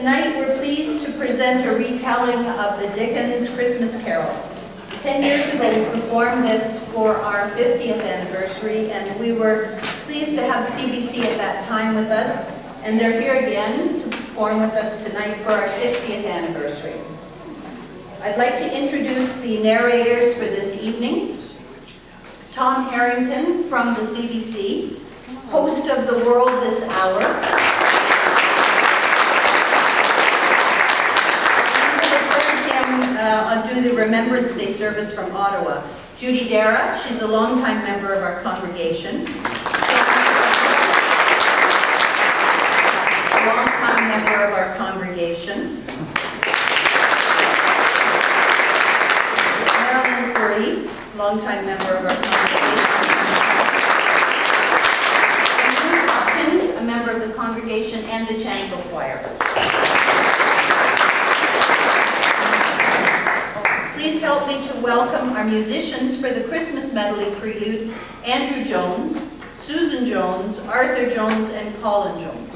Tonight we're pleased to present a retelling of the Dickens Christmas Carol. 10 years ago we performed this for our 50th anniversary, and we were pleased to have CBC at that time with us, and they're here again to perform with us tonight for our 60th anniversary. I'd like to introduce the narrators for this evening. Tom Harrington from the CBC, host of The World This Hour. Do the Remembrance Day service from Ottawa. Judy Darragh, she's a longtime member of our congregation. Longtime member of our congregation. Marilyn Fourie, longtime member of our congregation. And Ruth Hopkins, a member of the congregation and the Chancel choir. Please help me to welcome our musicians for the Christmas Medley Prelude: Andrew Jones, Susan Jones, Arthur Jones, and Colin Jones.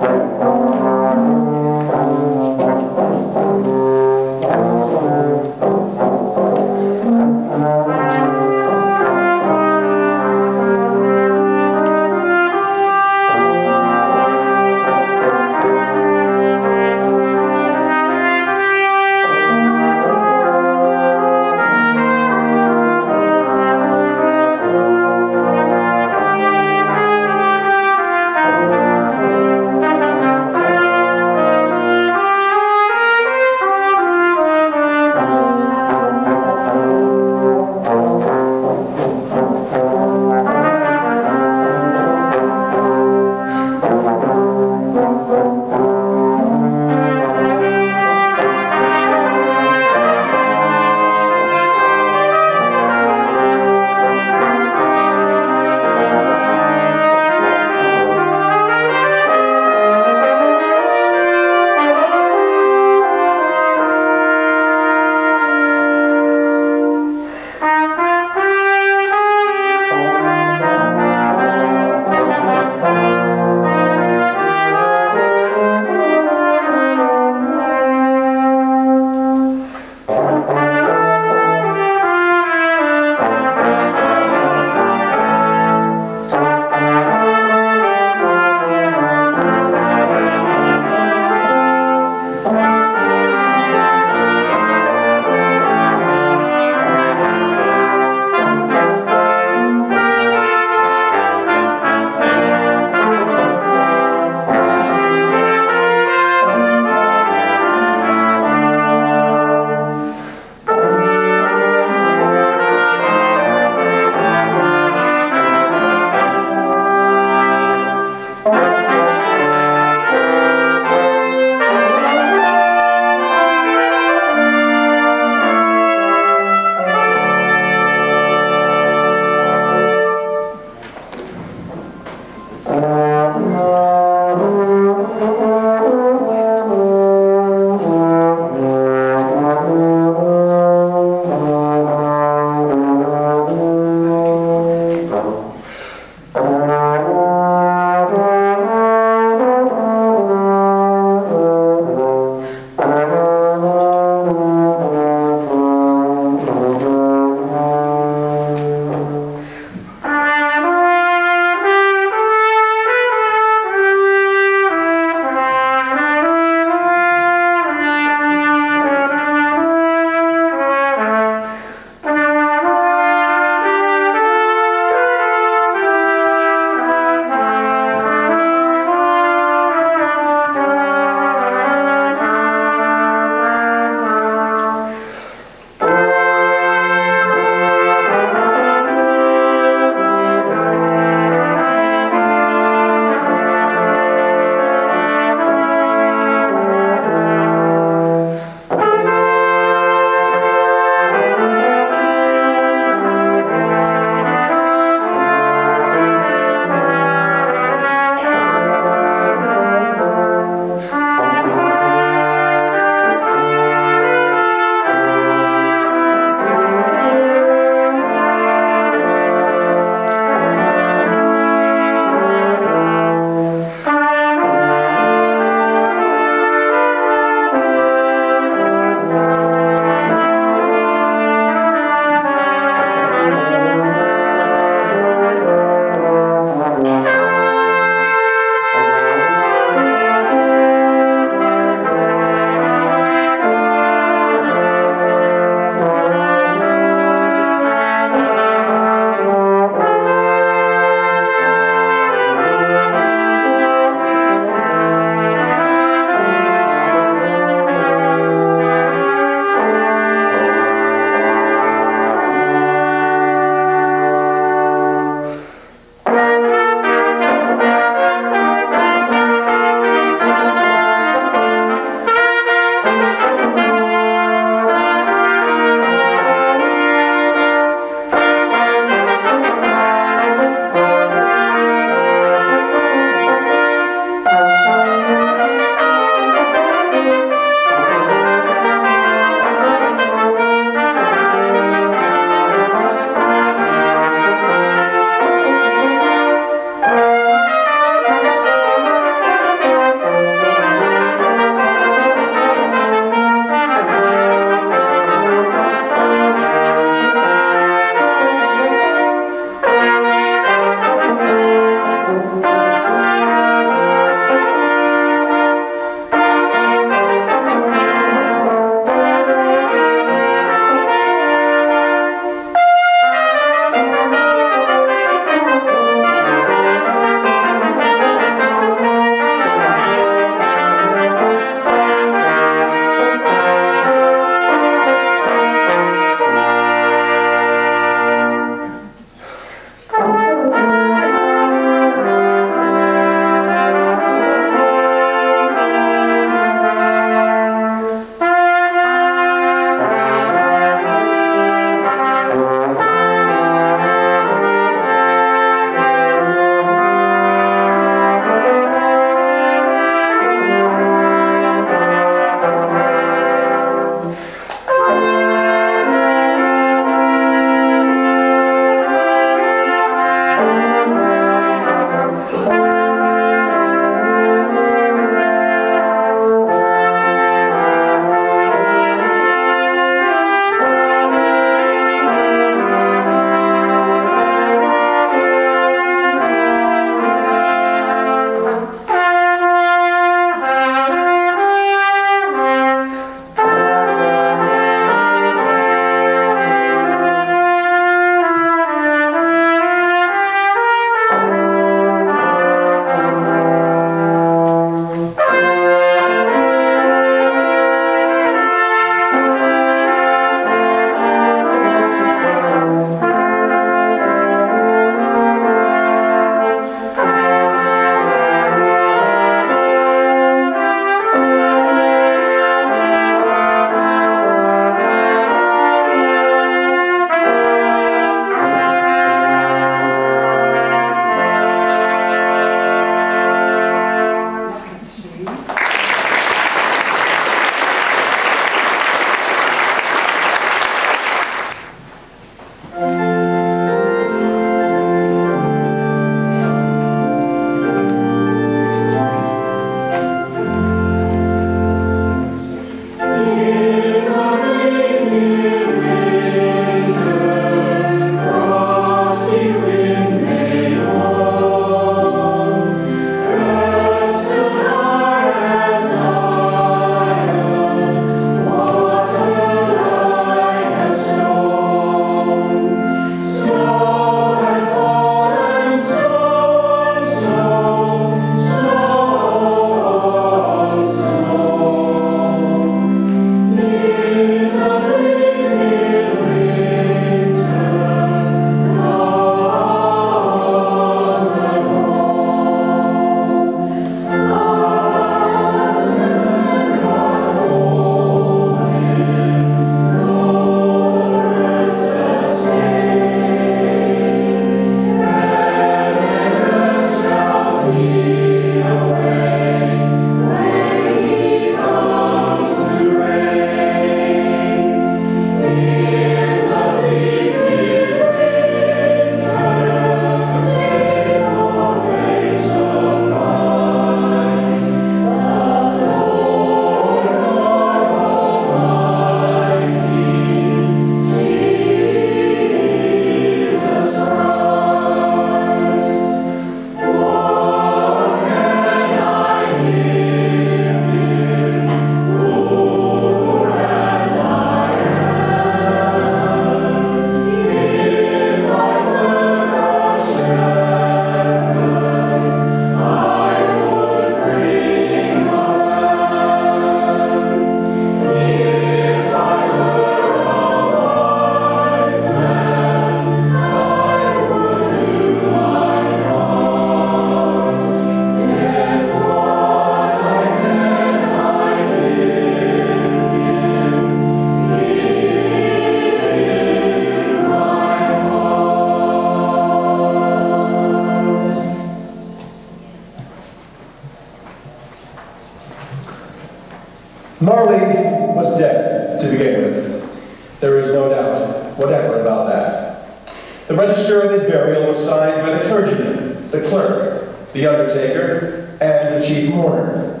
no doubt whatever about that. The register of his burial was signed by the clergyman, the clerk, the undertaker, and the chief mourner.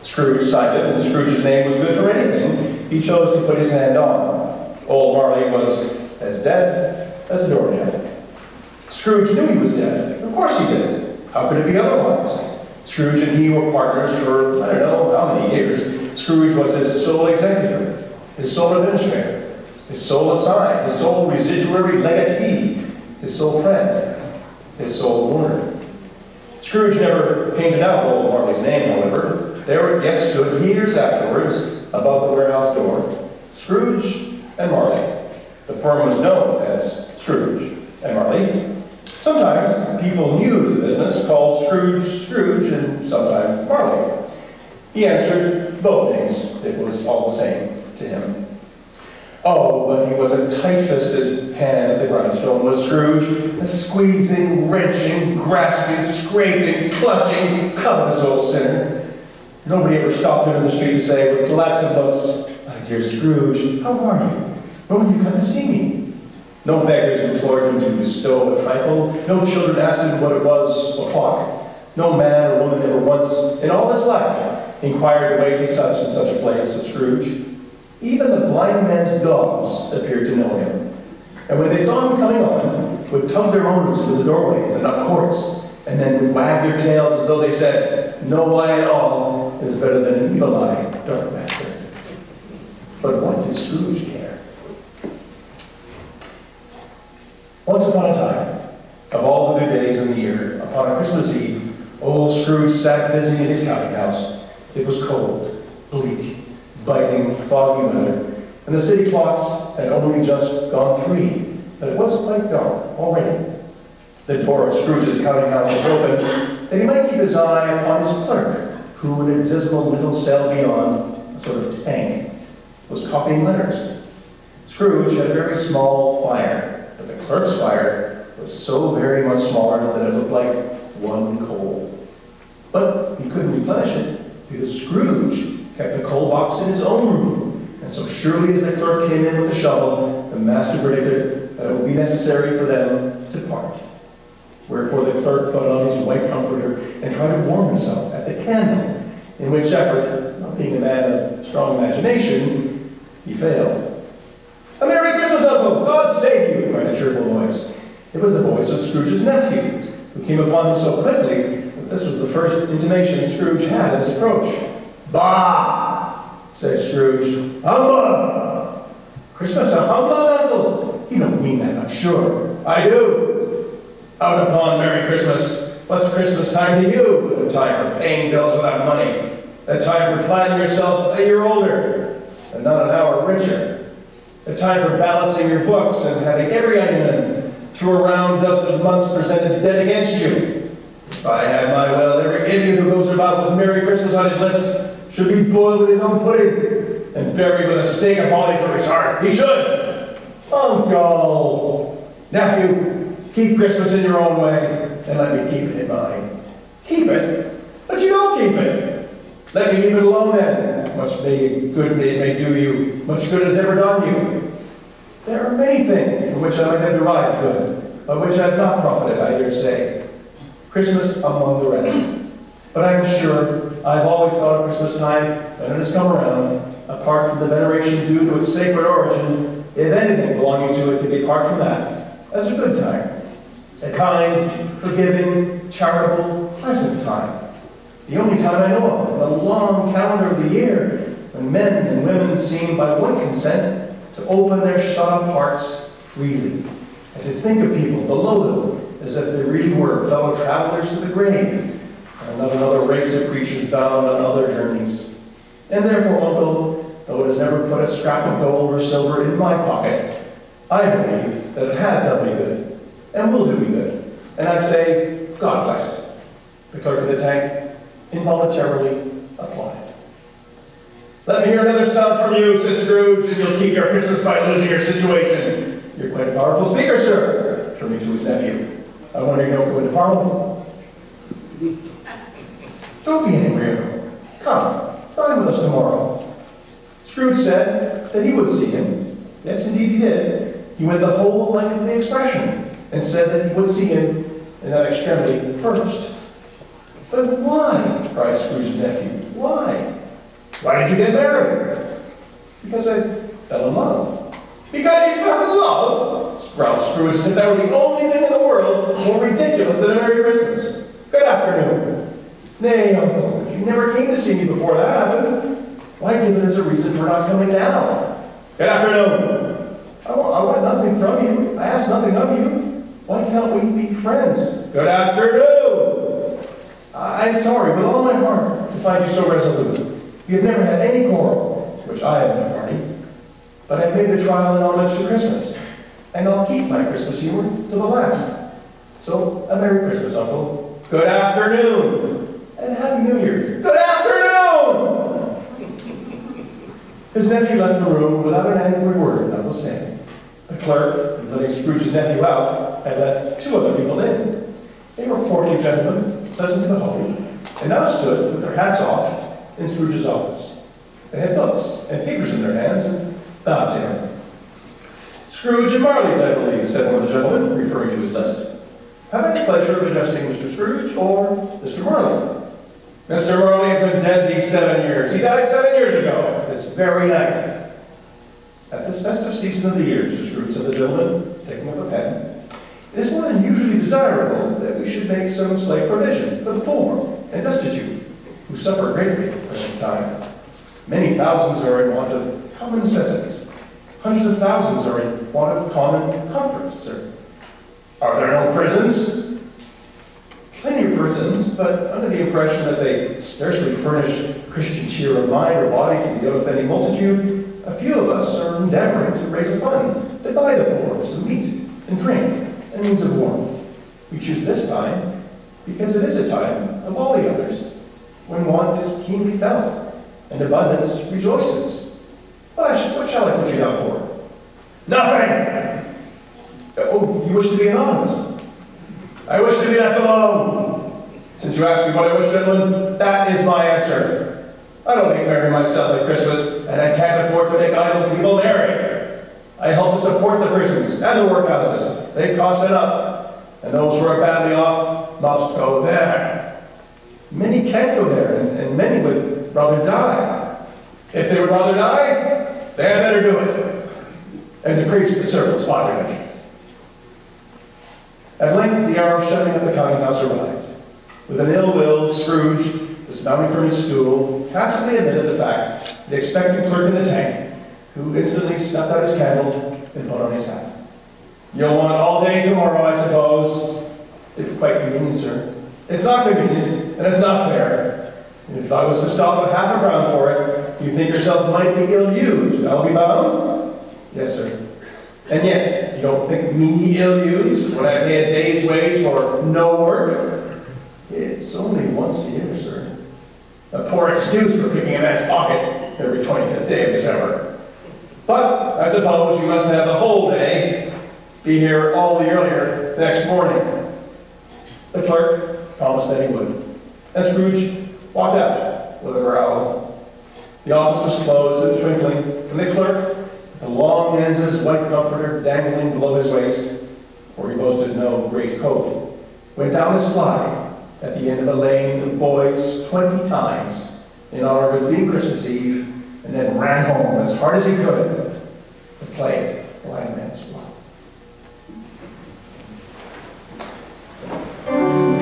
Scrooge signed it, and Scrooge's name was good for anything he chose to put his hand on. Old Marley was as dead as a doornail. Scrooge knew he was dead. Of course he did. How could it be otherwise? Scrooge and he were partners for, I don't know how many years. Scrooge was his sole executor, his sole administrator, his sole assign, his sole residuary legatee, his sole friend, his sole mourner. Scrooge never painted out old Marley's name, however. There it yet stood years afterwards above the warehouse door. Scrooge and Marley. The firm was known as Scrooge and Marley. Sometimes people new to the business called Scrooge Scrooge and sometimes Marley. He answered both names. It was all the same to him. Oh, but he was a tight-fisted hand at the grindstone, was Scrooge, a squeezing, wrenching, grasping, scraping, clutching, covetous old sinner. Nobody ever stopped him in the street to say, with gladsome looks, "My dear Scrooge, how are you? When will you come to see me?" No beggars implored him to bestow a trifle. No children asked him what it was o'clock. No man or woman ever once, in all his life, inquired the way to such and such a place as Scrooge. Even the blind man's dogs appeared to know him. And when they saw him coming on, would tug their owners to the doorways and up courts, and then would wag their tails as though they said, "No eye at all is better than an evil eye, dark master." But what did Scrooge care? Once upon a time, of all the good days in the year, upon a Christmas Eve, old Scrooge sat busy in his counting house. It was cold, bleak, biting, foggy weather, and the city clocks had only just gone 3, but it was quite dark already. The door of Scrooge's counting house was open, that he might keep his eye upon his clerk, who in a dismal little cell beyond, a sort of tank, was copying letters. Scrooge had a very small fire, but the clerk's fire was so very much smaller that it looked like one coal. But he couldn't replenish it, because Scrooge kept a coal box in his own room, and so surely as the clerk came in with a shovel, the master predicted that it would be necessary for them to part. Wherefore the clerk put on his white comforter and tried to warm himself at the candle, in which effort, not being a man of strong imagination, he failed. "A Merry Christmas, Uncle! God save you!" cried a cheerful voice. It was the voice of Scrooge's nephew, who came upon him so quickly that this was the first intimation Scrooge had of his approach. "Bah!" said Scrooge. "Humbug! Christmas a humbug, Uncle? You don't mean that, I'm sure." "I do. Out upon Merry Christmas. What's Christmas time to you? But a time for paying bills without money. A time for finding yourself a year older, and not an hour richer. A time for balancing your books and having every item through a round dozen of months presented dead against you. If I had my will, every idiot who goes about with Merry Christmas on his lips should be boiled with his own pudding and buried with a stake of holly through his heart. He should. Uncle! Nephew, keep Christmas in your own way, and let me keep it in mine." "Keep it? But you don't keep it." "Let me leave it alone then. Much good it may do you, much good has ever done you. There are many things from which I might have derived good, but which I have not profited, I dare say. Christmas among the rest. But I am sure I have always thought of Christmas time, when it has come around, apart from the veneration due to its sacred origin, if anything belonging to it could be apart from that, as a good time. A kind, forgiving, charitable, pleasant time. The only time I know of, in the long calendar of the year, when men and women seem by one consent to open their shut-up hearts freely, and to think of people below them as if they really were fellow travelers to the grave, and not another race of creatures bound on other journeys. And therefore, Uncle, though it has never put a scrap of gold or silver in my pocket, I believe that it has done me good, and will do me good. And I say, God bless it. The clerk of the tank involuntarily applauded. "Let me hear another sound from you," said Scrooge, "and you'll keep your Christmas by losing your situation. You're quite a powerful speaker, sir," turning to his nephew. "I wonder you don't go into Parliament." "Don't be angry, Uncle. Come, dine with us tomorrow." Scrooge said that he would see him, Yes, indeed he did. He went the whole length of the expression and said that he would see him in that extremity first. But why? Cried Scrooge's nephew. Why? Why did you get married? Because I fell in love. Because you fell in love? Growled Scrooge, as if that were the only thing in the world more ridiculous than a Merry Christmas. Good afternoon. Nay, uncle, you never came to see me before that happened. Why give it as a reason for not coming now? Good afternoon. I want nothing from you. I ask nothing of you. Why can't we be friends? Good afternoon. I'm sorry with all my heart to find you so resolute. You have never had any quarrel, to which I have been a party. But I've made the trial in homage to Christmas, and I'll keep my Christmas humor to the last. So, a Merry Christmas, Uncle. Good afternoon. And Happy New Year. Good afternoon! His nephew left the room without an angry word, notwithstanding. The clerk, letting Scrooge's nephew out, had let two other people in. They were portly gentlemen, pleasant to behold, and now stood with their hats off in Scrooge's office. They had books and papers in their hands and bowed to him. Scrooge and Marley's, I believe, said one of the gentlemen, referring to his list. Have I the pleasure of addressing Mr. Scrooge or Mr. Marley? Mr. Marley has been dead these 7 years. He died 7 years ago, this very night. At this festive season of the year, Mr. Scrooge, said the gentleman, taking up a pen, it is more than usually desirable that we should make some slight provision for the poor and destitute, who suffer greatly at the present time. Many thousands are in want of common necessities. Hundreds of thousands are in want of common comforts, sir. Are there no prisons? Plenty of prisons, but under the impression that they scarcely furnish Christian cheer of mind or body to the unoffending multitude, a few of us are endeavoring to raise a fund to buy the poor some meat and drink and means of warmth. We choose this time because it is a time of all the others, when want is keenly felt and abundance rejoices. What shall I put you down for? Nothing! Oh, you wish to be anonymous? I wish to be left alone. Since you ask me what I wish, gentlemen, that is my answer. I don't make merry myself at Christmas, and I can't afford to make idle people merry. I help to support the prisons and the workhouses. They cost enough, and those who are badly off must go there. Many can't go there, and many would rather die. If they would rather die, they had better do it, and decrease the surplus population. At length, the hour of shutting up the counting house arrived. With an ill will, Scrooge, dismounting from his stool, tacitly admitted the fact, the expectant clerk in the tank, who instantly snuffed out his candle and put on his hat. You'll want all day tomorrow, I suppose. If quite convenient, sir. It's not convenient, and it's not fair. And if I was to stop at half a crown for it, you think yourself mightily ill-used, I'll be bound? Yes, sir. And yet, you don't think me ill-used when I pay a day's wage for no work? It's only once a year, sir. A poor excuse for picking a man's pocket every 25th day of December. But I suppose you must have the whole day, be here all the earlier the next morning. The clerk promised that he would. And Scrooge walked out with a growl. The office was closed in a twinkling, and the clerk, the long ends of his white comforter dangling below his waist, for he boasted no great coat, went down a slide at the end of a lane with boys 20 times in honor of its being Christmas Eve, and then ran home as hard as he could to play blind man's blood. Oh,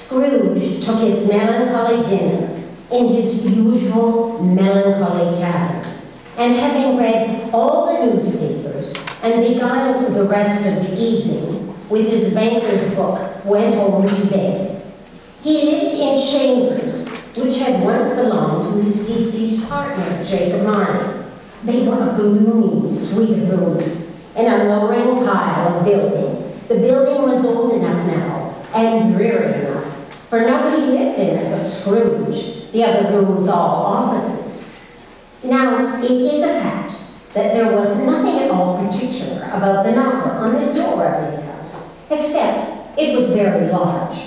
Scrooge took his melancholy dinner in his usual melancholy tavern, and having read all the newspapers and beguiled the rest of the evening with his banker's book, went home to bed. He lived in chambers which had once belonged to his deceased partner, Jacob Marley. They were a gloomy suite of rooms in a lowering pile of building. The building was old enough now and dreary enough, for nobody lived in it but Scrooge, the other rooms all offices. Now, it is a fact that there was nothing at all particular about the knocker on the door of his house, except it was very large.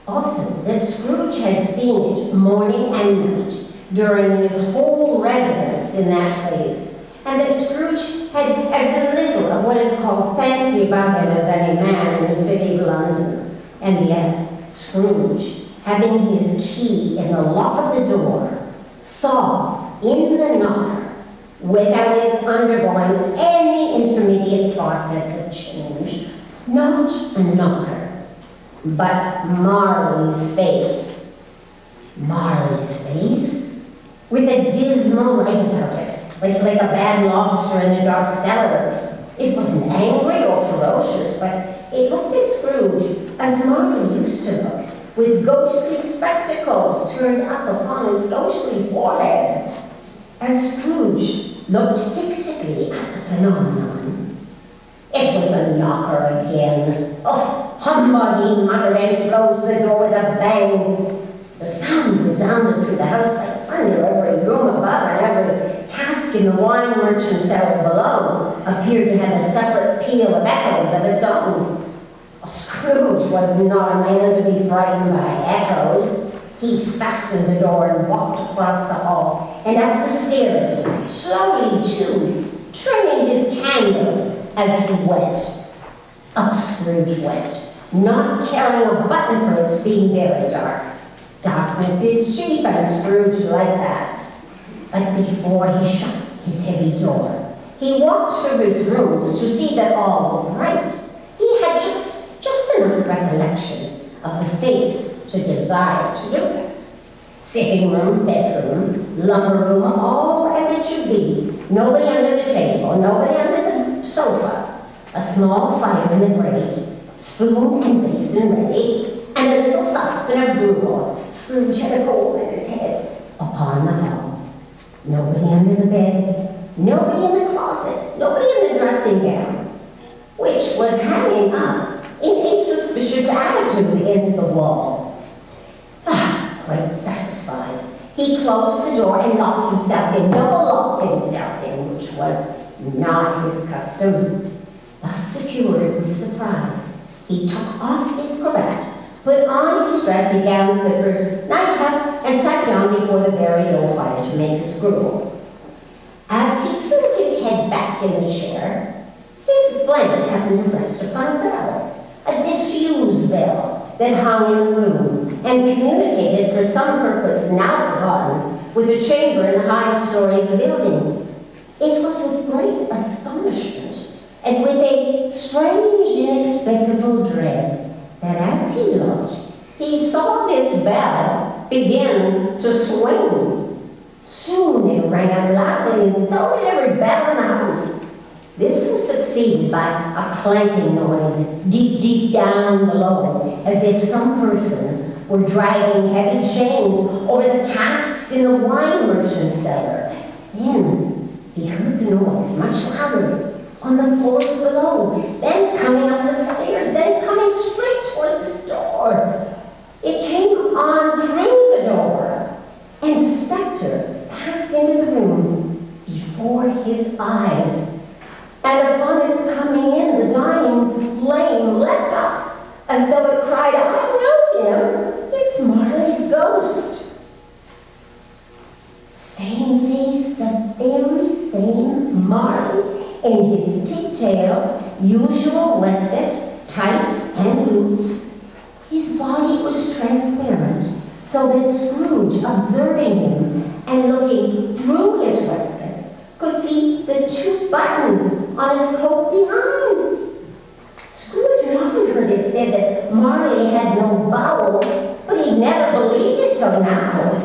Also, that Scrooge had seen it morning and night during his whole residence in that place, and that Scrooge had as little of what is called fancy about him as any man in the city of London. And yet, Scrooge, having his key in the lock of the door, saw in the knocker, without its undergoing any intermediate process of change, not a knocker, but Marley's face. Marley's face? With a dismal light about it, like a bad lobster in a dark cellar. It wasn't angry or ferocious, but it looked at Scrooge as Marley used to look, with ghostly spectacles turned up upon his ghostly forehead. As Scrooge looked fixedly at the phenomenon, it was a knocker again. Oh, humbug, he muttered, and closed the door with a bang. The sound resounded through the house like thunder. Every room above and every cask in the wine merchant's cellar below appeared to have a separate peal of echoes of its own. Scrooge was not a man to be frightened by echoes. He fastened the door and walked across the hall and up the stairs, slowly too, trimming his candle as he went. Up Scrooge went, not caring a button for its being very dark. Darkness is cheap, and Scrooge liked that. But before he shut his heavy door, he walked through his rooms to see that all was right. He had just enough recollection of the face to desire to look at. Sitting room, bedroom, lumber room, all as it should be. Nobody under the table, nobody under the sofa. A small fire in the grate, spoon and basin ready, and a little saucepan of gruel. Scrooge had a coal in his head upon the hob. Nobody under the bed, nobody in the closet, nobody in the dressing gown, which was hanging up in a suspicious attitude against the wall. Quite satisfied, he closed the door and locked himself in, double-locked himself in, which was not his custom. Thus secured with surprise, he took off his cravat, put on his dressing gown, slippers, nightcap, and sat down before the very low fire to make his gruel. As he threw his head back in the chair, his glance happened to rest upon a bell, a disused bell that hung in the room and communicated for some purpose now forgotten with a chamber in the highest story of the building. It was with great astonishment and with a strange, inexplicable dread that as he looked, he saw this bell begin to swing. Soon it rang out loudly, and so did every bell in the house. This was succeeded by a clanking noise deep, deep down below, as if some person were dragging heavy chains over the casks in the wine merchant's cellar. Then he heard the noise much louder on the floors below, then coming up the stairs, then coming straight towards his door. It came on through the door, and a spectre passed into the room before his eyes. And upon its coming in, the dying flame leapt up, as though it cried, "I know him, it's Marley's ghost." Same face, the very same Marley, in his pigtail, usual waistcoat, tights, and boots. His body was transparent, so that Scrooge, observing him and looking through his waistcoat, could see the 2 buttons on his coat behind. Scrooge had often heard it said that Marley Marley had no bowels, but he never believed it till now.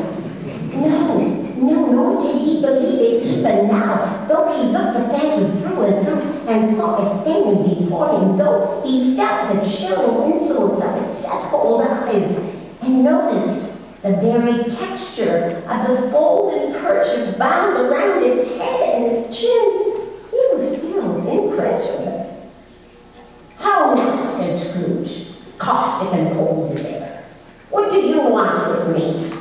No, nor did he believe it even now, though he looked the phantom through and through and saw it standing before him, though he felt the chilling influence of its death-cold eyes, and noticed the very texture of the folded kerchief bound around its head and its chin. He was still incredulous. "How now," said Scrooge, caustic and cold as ever. "What do you want with me?"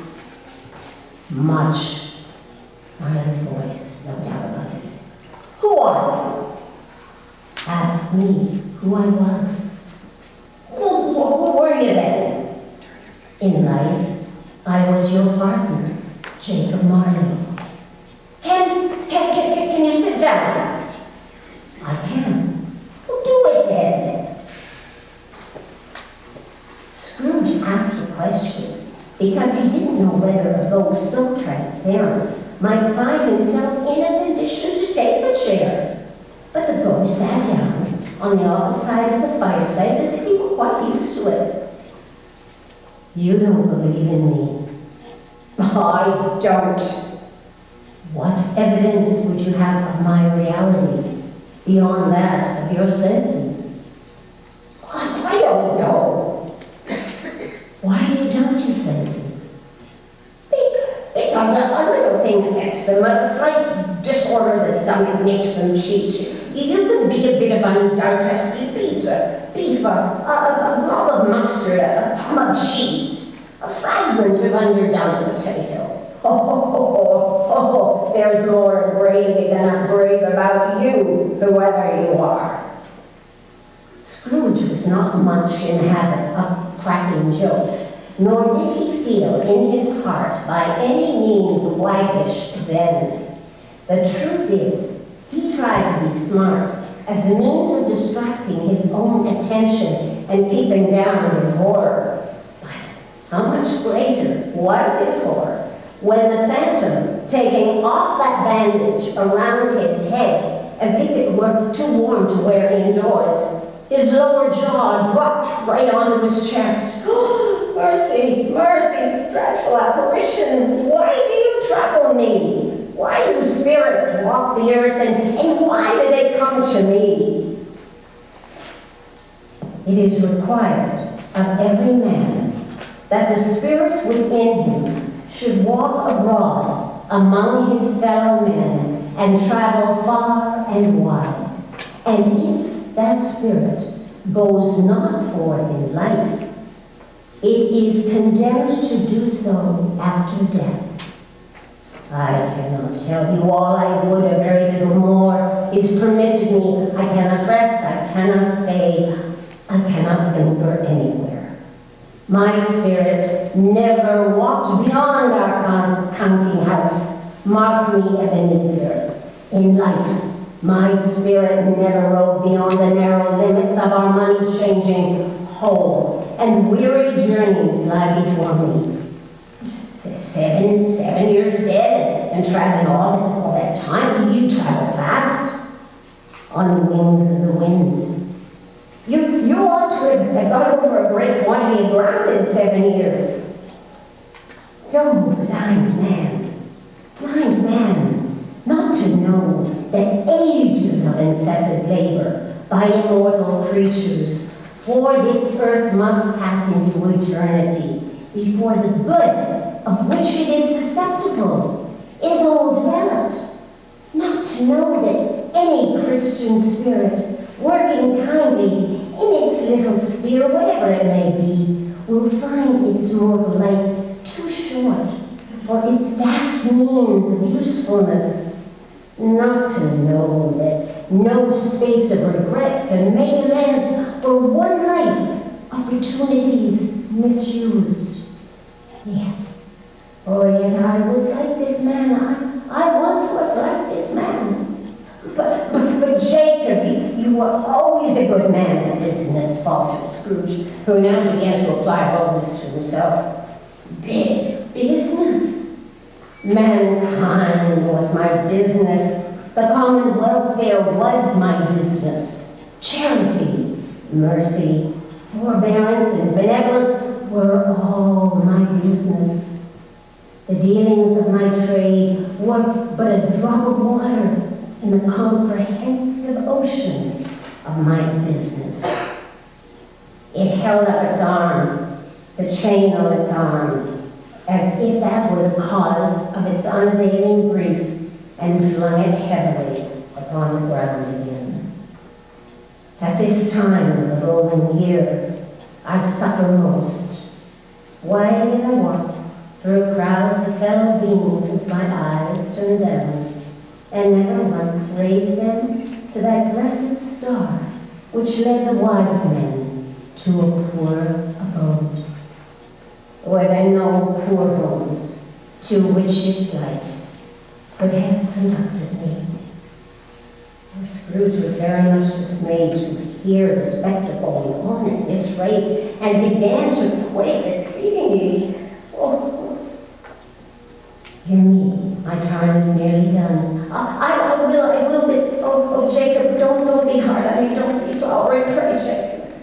"Much." Marley's voice, no doubt about it. "Who are you?" "Ask me who I was." Who were you then?" "In life, I was your partner, Jacob Marley." Can you sit down?" "I can." "Well, do it then." Scrooge asked the question because he didn't know whether a ghost so transparent might find himself in a condition to take the chair. But the ghost sat down on the opposite side of the fireplace as if he were quite used to it. "You don't believe in me." "I don't." "What evidence would you have of my reality beyond that of your senses?" "I don't know." "Why do you doubt your senses?" "Because a little thing affects them. A slight disorder of the stomach makes them cheat. You can be a bit of undigested beef, a glob of mustard, a crumb of cheese, a fragment of underdone potato. There's more gravy than a grave about you, whoever you are." Scrooge was not much in the habit of cracking jokes, nor did he feel in his heart by any means waggish then. The truth is, he tried to be smart as a means of distracting his own attention and keeping down his horror. But how much greater was his horror when the phantom, taking off that bandage around his head as if it were too warm to wear indoors, his lower jaw dropped right onto his chest. "Oh, mercy, mercy, dreadful apparition, why do you trouble me? Why do spirits walk the earth, and why do they come to me?" It is required of every man that the spirits within him should walk abroad among his fellow men and travel far and wide. And if that spirit goes not forth in life, it is condemned to do so after death. I cannot tell you all I would, a very little more is permitted me. I cannot rest, I cannot stay, I cannot linger anywhere. My spirit never walked beyond our counting house. Mark me, Ebenezer. In life, my spirit never roved beyond the narrow limits of our money-changing hole, and weary journeys lie before me. 7 years dead and traveling all that time. You travel fast on the wings of the wind. You ought to have got over a great quantity of ground in 7 years. No, blind man, not to know that ages of incessant labor by immortal creatures for this earth must pass into eternity before the good of which it is susceptible is all developed. Not to know that any Christian spirit, working kindly in its little sphere, whatever it may be, will find its mortal life too short for its vast means of usefulness. Not to know that no space of regret can make amends for one life's opportunities misused. Yes. Oh, yet I was like this man. I once was like this man. But Jacob, you were always a good man in business, faltered Scrooge, who now began to apply all this to himself. Business? Mankind was my business. The common welfare was my business. Charity, mercy, Forbearance and benevolence were all my business. The dealings of my trade were but a drop of water in the comprehensive ocean of my business. It held up its arm, the chain on its arm, as if that were the cause of its unavailing grief, and flung it heavily upon the ground again. At this time of the rolling year, I suffer most. Why did I walk through crowds of fellow beings with my eyes turned down, and never once raised them to that blessed star which led the wise men to a poor abode? Were there no poor homes to which its light could have conducted me? For Scrooge was very much dismayed to hear the spectacle going on at this rate, and began to quake exceedingly. Oh, hear me, my time is nearly done. I will, but, oh, Jacob, don't be hard on me, don't be flowery, pray, Jacob.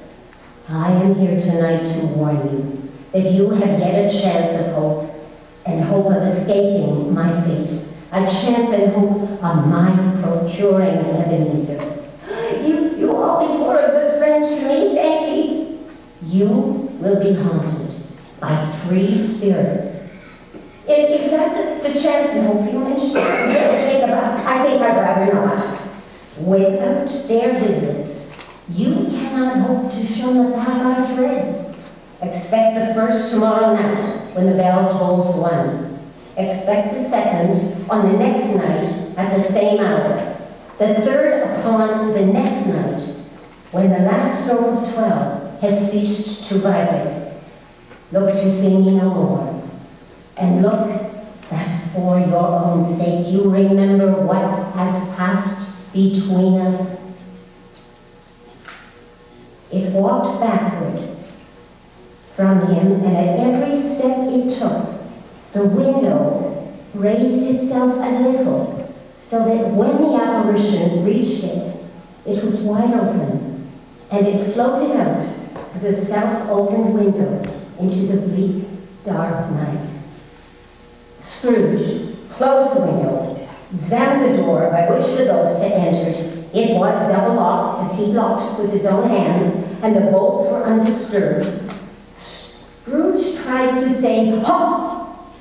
I am here tonight to warn you that you have yet a chance of hope, and hope of escaping my fate, a chance and hope of my procuring Ebenezer. You always were a good friend to me, thank you. You will be haunted by 3 spirits. Is that the chance and hope you mentioned? Jacob, I think I'd rather not. Without their visits, you cannot hope to shun the path I tread. Expect the first tomorrow night when the bell tolls 1. Expect the second on the next night at the same hour. The third upon the next night when the last stroke of 12 has ceased to vibrate. Look to see me no more. And look that for your own sake you remember what has passed between us. It walked backward from him, and at every step it took, the window raised itself a little, so that when the apparition reached it, it was wide open, and it floated out of the self-opened window into the bleak, dark night. Scrooge closed the window, examined the door by which the ghost had entered. It was double locked, as he locked with his own hands, and the bolts were undisturbed. Scrooge tried to say, "Hop!"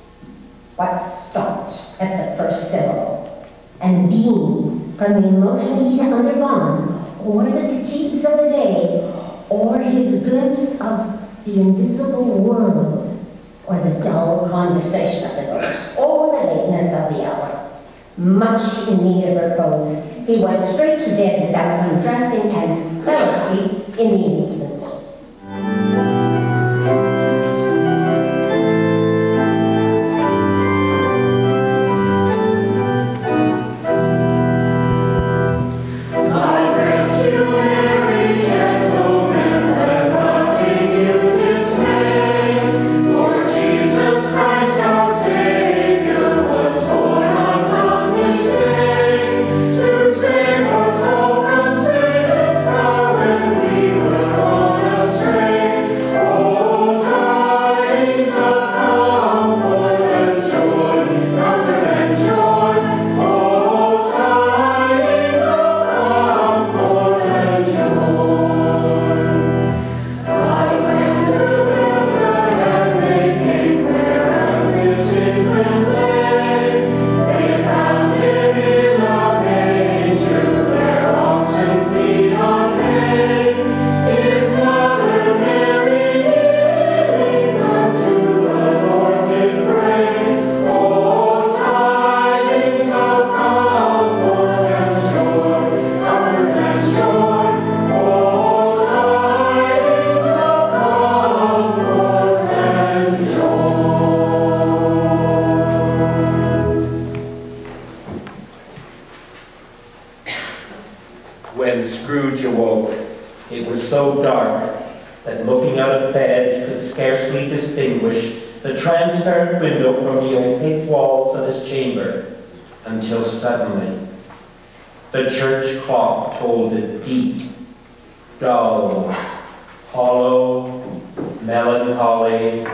but stopped at the first syllable, and being, from the emotion he had undergone, or the fatigues of the day, or his glimpse of the invisible world, or the dull conversation of the ghost, or the lateness of the hour, much in need of repose, he went straight to bed without undressing, and fell asleep in the instant. When Scrooge awoke, it was so dark that looking out of bed he could scarcely distinguish the transparent window from the opaque walls of his chamber, until suddenly the church clock tolled a deep, dull, hollow melancholy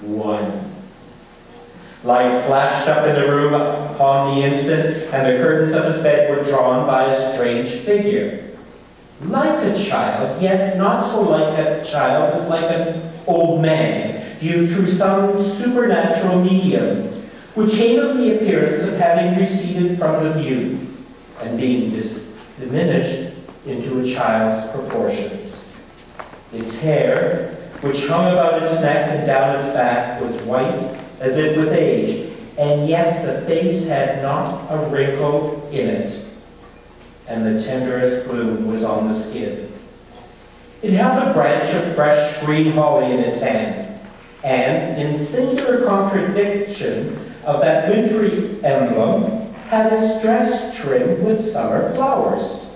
1. Light flashed up in the room upon the instant, and the curtains of his bed were drawn by a strange figure. Like a child, yet not so like a child as like an old man, viewed through some supernatural medium, which gave him the appearance of having receded from the view and being diminished into a child's proportions. Its hair, which hung about its neck and down its back, was white as if with age, and yet the face had not a wrinkle in it, and the tenderest bloom was on the skin. It held a branch of fresh green holly in its hand, and, in singular contradiction of that wintry emblem, had its dress trimmed with summer flowers.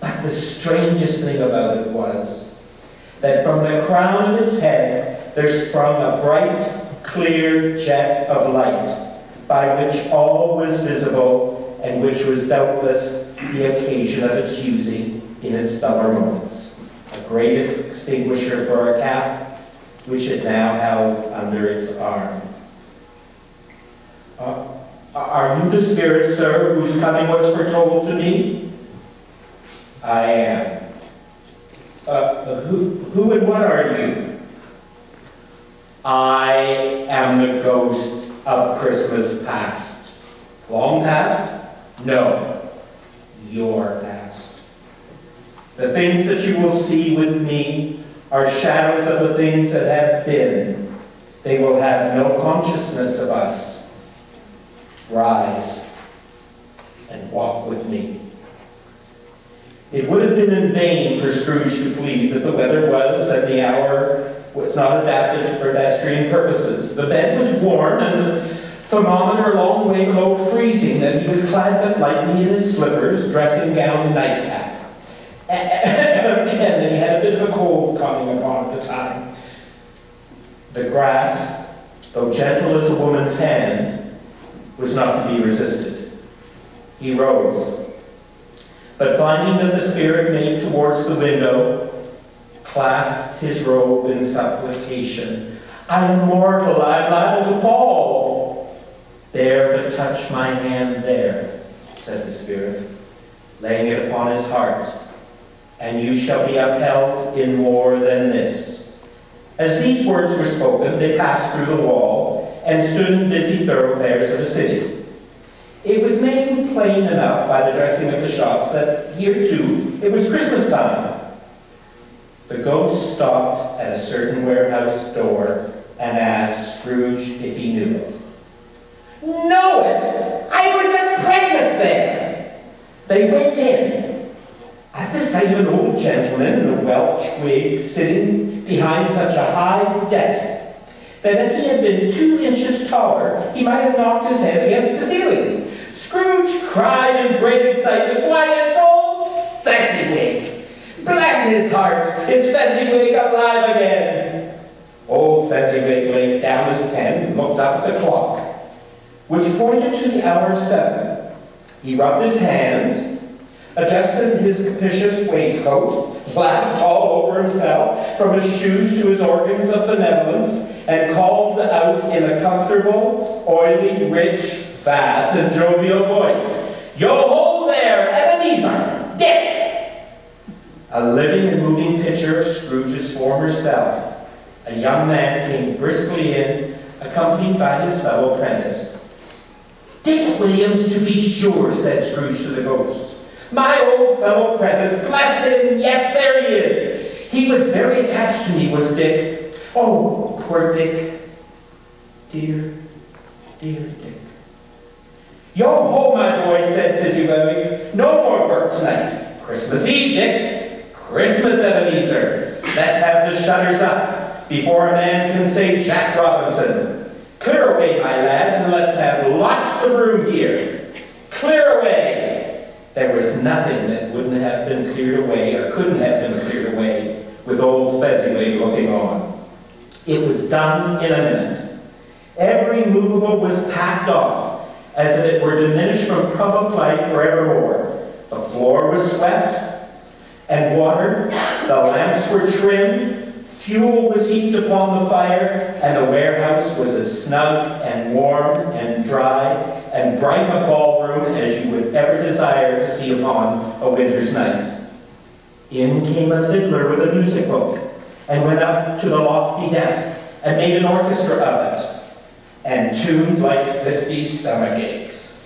But the strangest thing about it was that from the crown of its head there sprung a bright, clear jet of light, by which all was visible, and which was doubtless the occasion of its using in its duller moments. A great extinguisher for a cap, which it now held under its arm. Are you the spirit, sir, whose coming was foretold to me? I am. Who and what are you? I am the ghost of Christmas past. Long past? No, your past. The things that you will see with me are shadows of the things that have been. They will have no consciousness of us. Rise and walk with me. It would have been in vain for Scrooge to plead that the weather was, and the hour was not adapted to pedestrian purposes. The bed was warm, and the thermometer a long way below freezing, that he was clad but lightly in his slippers, dressing gown, and nightcap. And he had a bit of a cold coming upon at the time. The grass, though gentle as a woman's hand, was not to be resisted. He rose, but finding that the spirit made towards the window, clasped his robe in supplication. I am mortal, I am liable to fall. There, but touch my hand there, said the spirit, laying it upon his heart, and you shall be upheld in more than this. As these words were spoken, they passed through the wall and stood in busy thoroughfares of the city. It was made plain enough by the dressing of the shops that here, too, it was Christmas time. The ghost stopped at a certain warehouse door and asked Scrooge if he knew it. Know it? I was apprentice there. They went in. At the sight of an old gentleman in a Welsh wig sitting behind such a high desk that if he had been 2 inches taller, he might have knocked his head against the ceiling. Scrooge cried in great excitement, "Why, it's old Fezziwig! Bless his heart, it's Fezziwig alive again!" Old Fezziwig laid down his pen and looked up at the clock, which pointed to the hour 7. He rubbed his hands, adjusted his capacious waistcoat, laughed all over himself, from his shoes to his organs of benevolence, and called out in a comfortable, oily, rich, fat, and jovial voice, "Yo-ho there, Ebenezer! Dick!" A living and moving picture of Scrooge's former self, a young man came briskly in, accompanied by his fellow apprentice. "Dick Williams, to be sure," said Scrooge to the ghost. "My old fellow apprentice, bless him, yes, there he is. He was very attached to me, was Dick. Oh, poor Dick. Dear, dear Dick." "Yo-ho, my boy," said Fezziwig. "No more work tonight. Christmas Eve, Dick. Christmas, Ebenezer. Let's have the shutters up before a man can say Jack Robinson. Clear away, my lads, and let's have lots of room here. Clear away." There was nothing that wouldn't have been cleared away, or couldn't have been cleared away, with old Fezziwig looking on. It was done in a minute. Every movable was packed off, as if it were diminished from public life forevermore. The floor was swept and watered, the lamps were trimmed, Fuel was heaped upon the fire, and the warehouse was as snug and warm and dry and bright a ballroom as you would ever desire to see upon a winter's night. In came a fiddler with a music book, and went up to the lofty desk, and made an orchestra of it, and tuned like 50 stomach aches.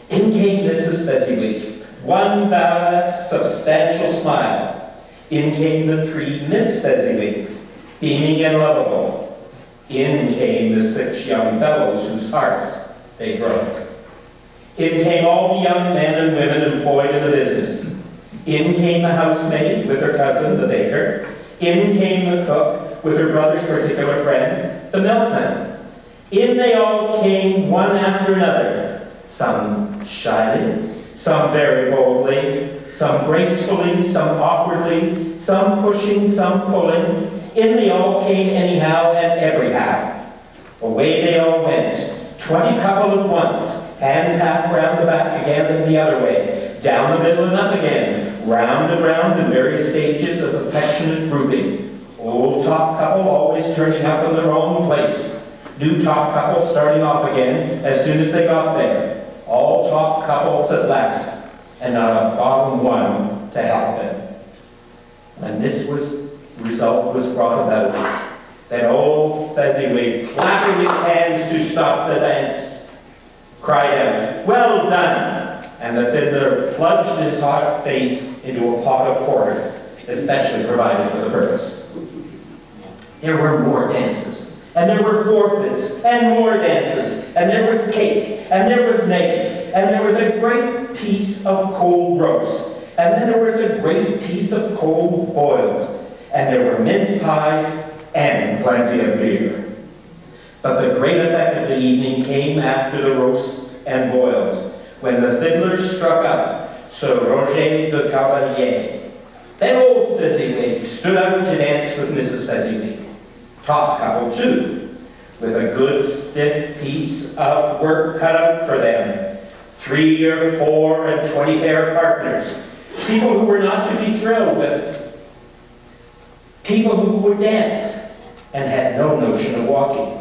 In came Mrs. Fezziwig, one vast, substantial smile. In came the 3 Miss Fezziwigs, beaming and lovable. In came the 6 young fellows whose hearts they broke. In came all the young men and women employed in the business. In came the housemaid with her cousin, the baker. In came the cook with her brother's particular friend, the milkman. In they all came one after another, some shyly, some very boldly, some gracefully, some awkwardly, some pushing, some pulling. In they all came anyhow and everyhow. Away they all went, 20 couple at once, hands half round the back again and the other way, down the middle and up again, round and round in various stages of affectionate grouping. Old top couple always turning up in their own place. New top couple starting off again as soon as they got there. All top couples at last, and not a bottom one to help it. When this result was brought about, then old Fezziwig, clapping his hands to stop the dance, cried out, "Well done!" And the fiddler plunged his hot face into a pot of porter, especially provided for the purpose. There were more dances, and there were forfeits, and more dances, and there was cake, and there was negus, and there was a great piece of cold roast, and then there was a great piece of cold boiled, and there were mince pies, and plenty of beer. But the great effect of the evening came after the roast and boiled, when the fiddlers struck up Sir Roger de Cavalier. Then old Fezziwig stood out to dance with Mrs. Fezziwig. Top couple too, with a good stiff piece of work cut out for them. 3 or 4 and 20 pair of partners. People who were not to be thrilled with. People who would dance and had no notion of walking.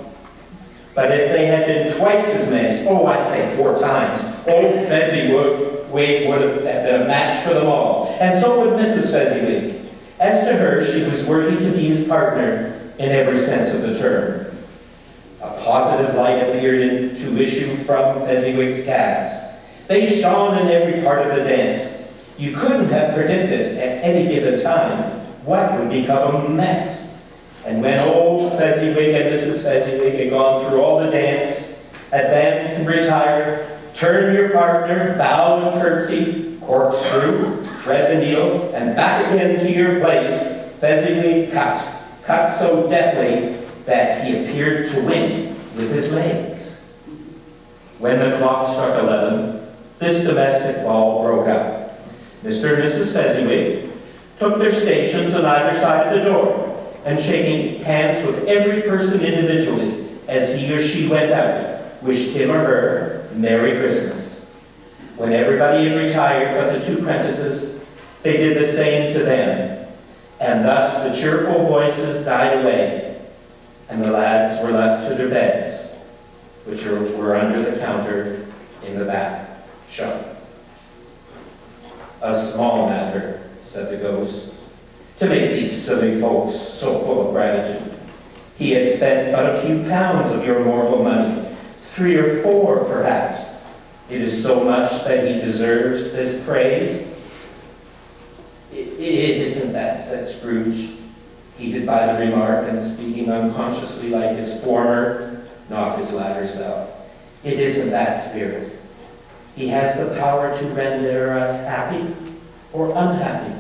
But if they had been twice as many, oh, I say 4 times, old Fezziwig would have been a match for them all. And so would Mrs. Fezziwig. As to her, she was worthy to be his partner in every sense of the term. A positive light appeared to issue from Fezziwig's calves. They shone in every part of the dance. You couldn't have predicted at any given time what would become of them next. And when old Fezziwig and Mrs. Fezziwig had gone through all the dance, advance and retire, turn your partner, bow and curtsy, corkscrew, thread the needle, and back again to your place, Fezziwig cut so deftly that he appeared to wink with his legs. When the clock struck 11, this domestic ball broke up. Mr. and Mrs. Fezziwig took their stations on either side of the door, and shaking hands with every person individually as he or she went out, wished him or her Merry Christmas. When everybody had retired but the 2 prentices, they did the same to them, and thus the cheerful voices died away, and the lads were left to their beds, which were under the counter in the back shop. "A small matter," said the ghost, "to make these silly folks so full of gratitude. He had spent but a few pounds of your mortal money, 3 or 4 perhaps. It is so much that he deserves this praise." It isn't that," said Scrooge, heated by the remark and speaking unconsciously like his former, not his latter self. "It isn't that, Spirit. He has the power to render us happy or unhappy,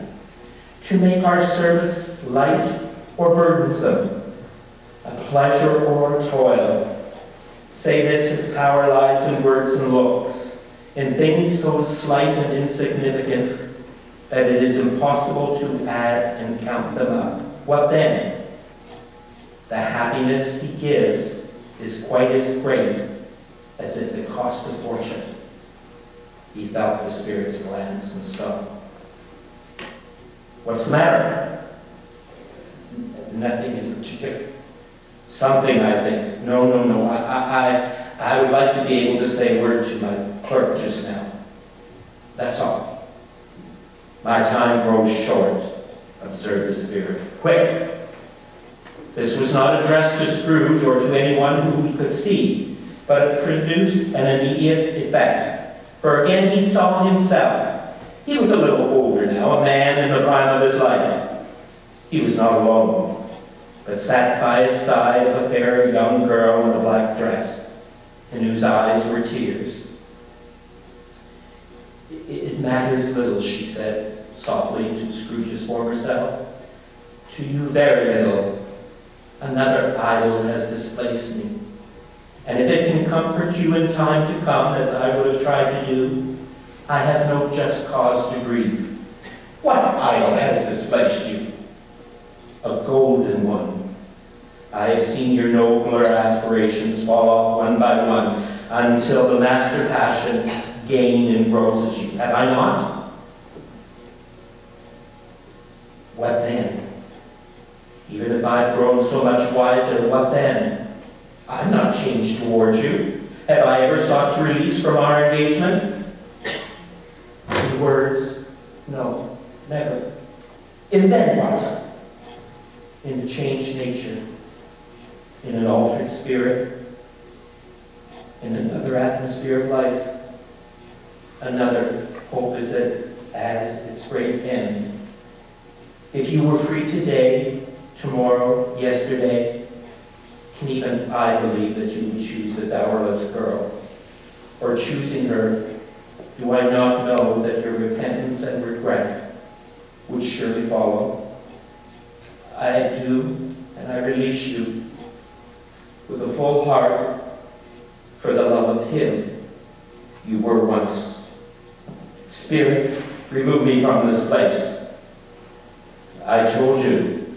to make our service light or burdensome, a pleasure or a toil. Say this, his power lies in words and looks, in things so slight and insignificant that it is impossible to add and count them up. What then? The happiness he gives is quite as great as if it cost a fortune." He felt the Spirit's glance and stopped. "What's the matter?" Nothing in particular. Something, I think. No. I would like to be able to say a word to my clerk just now. That's all. My time grows short, observed the spirit. Quick! This was not addressed to Scrooge or to anyone who he could see, but it produced an immediate effect. For again he saw himself. He was a little older now, a man in the prime of his life. He was not alone, but sat by his side of a fair young girl in a black dress, in whose eyes were tears. It matters little, she said softly to Scrooge's former self. To you, very little. Another idol has displaced me. And if it can comfort you in time to come, as I would have tried to do, I have no just cause to grieve. What idol has displaced you? A golden one. I have seen your nobler aspirations fall off one by one until the master passion gain engrosses you. Have I not? What then? Even if I've grown so much wiser, what then? I've not changed towards you. Have I ever sought to release from our engagement? In words, no, never. And then what? In a changed nature, in an altered spirit, in another atmosphere of life, another hope is as its great end. If you were free today, tomorrow, yesterday, can even I believe that you would choose a dowerless girl? Or choosing her, do I not know that your repentance and regret would surely follow? I do, and I release you with a full heart for the love of him you were once. Spirit, remove me from this place. I told you,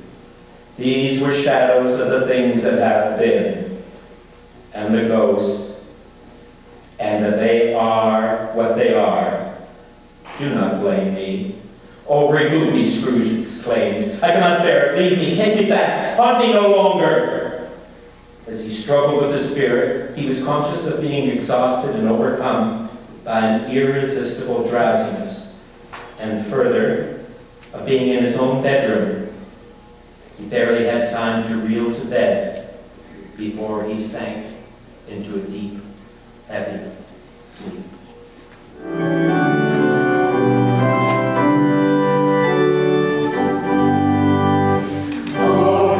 these were shadows of the things that have been, and the ghosts, and that they are what they are. Do not blame me. Oh, remove me, Scrooge exclaimed. I cannot bear it. Leave me. Take me back. Haunt me no longer. As he struggled with the spirit, he was conscious of being exhausted and overcome by an irresistible drowsiness, and further, of being in his own bedroom. He barely had time to reel to bed before he sank into a deep, heavy sleep. Oh,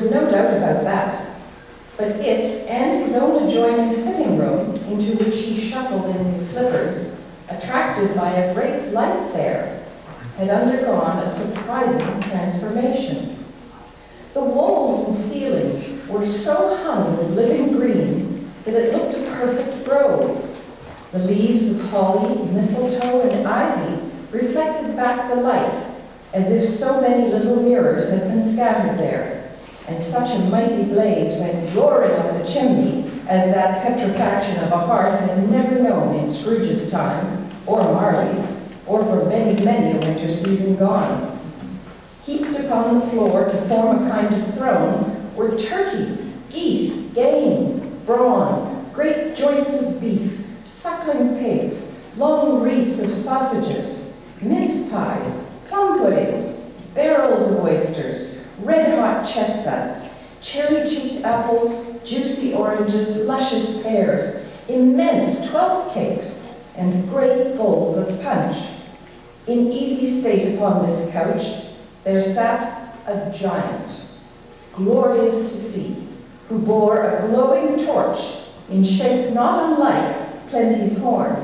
was no doubt about that. But it, and his own adjoining sitting room, into which he shuffled in his slippers, attracted by a great light there, had undergone a surprising transformation. The walls and ceilings were so hung with living green that it looked a perfect grove. The leaves of holly, mistletoe, and ivy reflected back the light, as if so many little mirrors had been scattered there, and such a mighty blaze went roaring up the chimney as that petrifaction of a hearth had never known in Scrooge's time, or Marley's, or for many, many a winter season gone. Heaped upon the floor to form a kind of throne were turkeys, geese, game, brawn, great joints of beef, suckling pigs, long wreaths of sausages, mince pies, plum puddings, barrels of oysters, red-hot chestnuts, cherry-cheeked apples, juicy oranges, luscious pears, immense 12th cakes, and great bowls of punch. In easy state upon this couch, there sat a giant, glorious to see, who bore a glowing torch in shape not unlike Plenty's horn,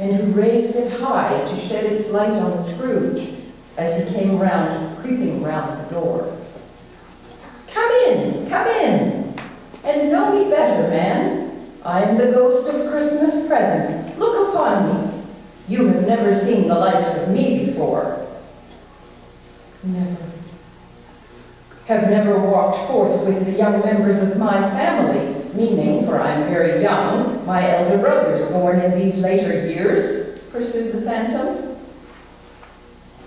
and who raised it high to shed its light on Scrooge as he came creeping round the door. Come in, and know me better, man. I am the ghost of Christmas present. Look upon me. You have never seen the likes of me before. Never. Have never walked forth with the young members of my family, meaning, for I am very young, my elder brothers born in these later years, pursued the phantom.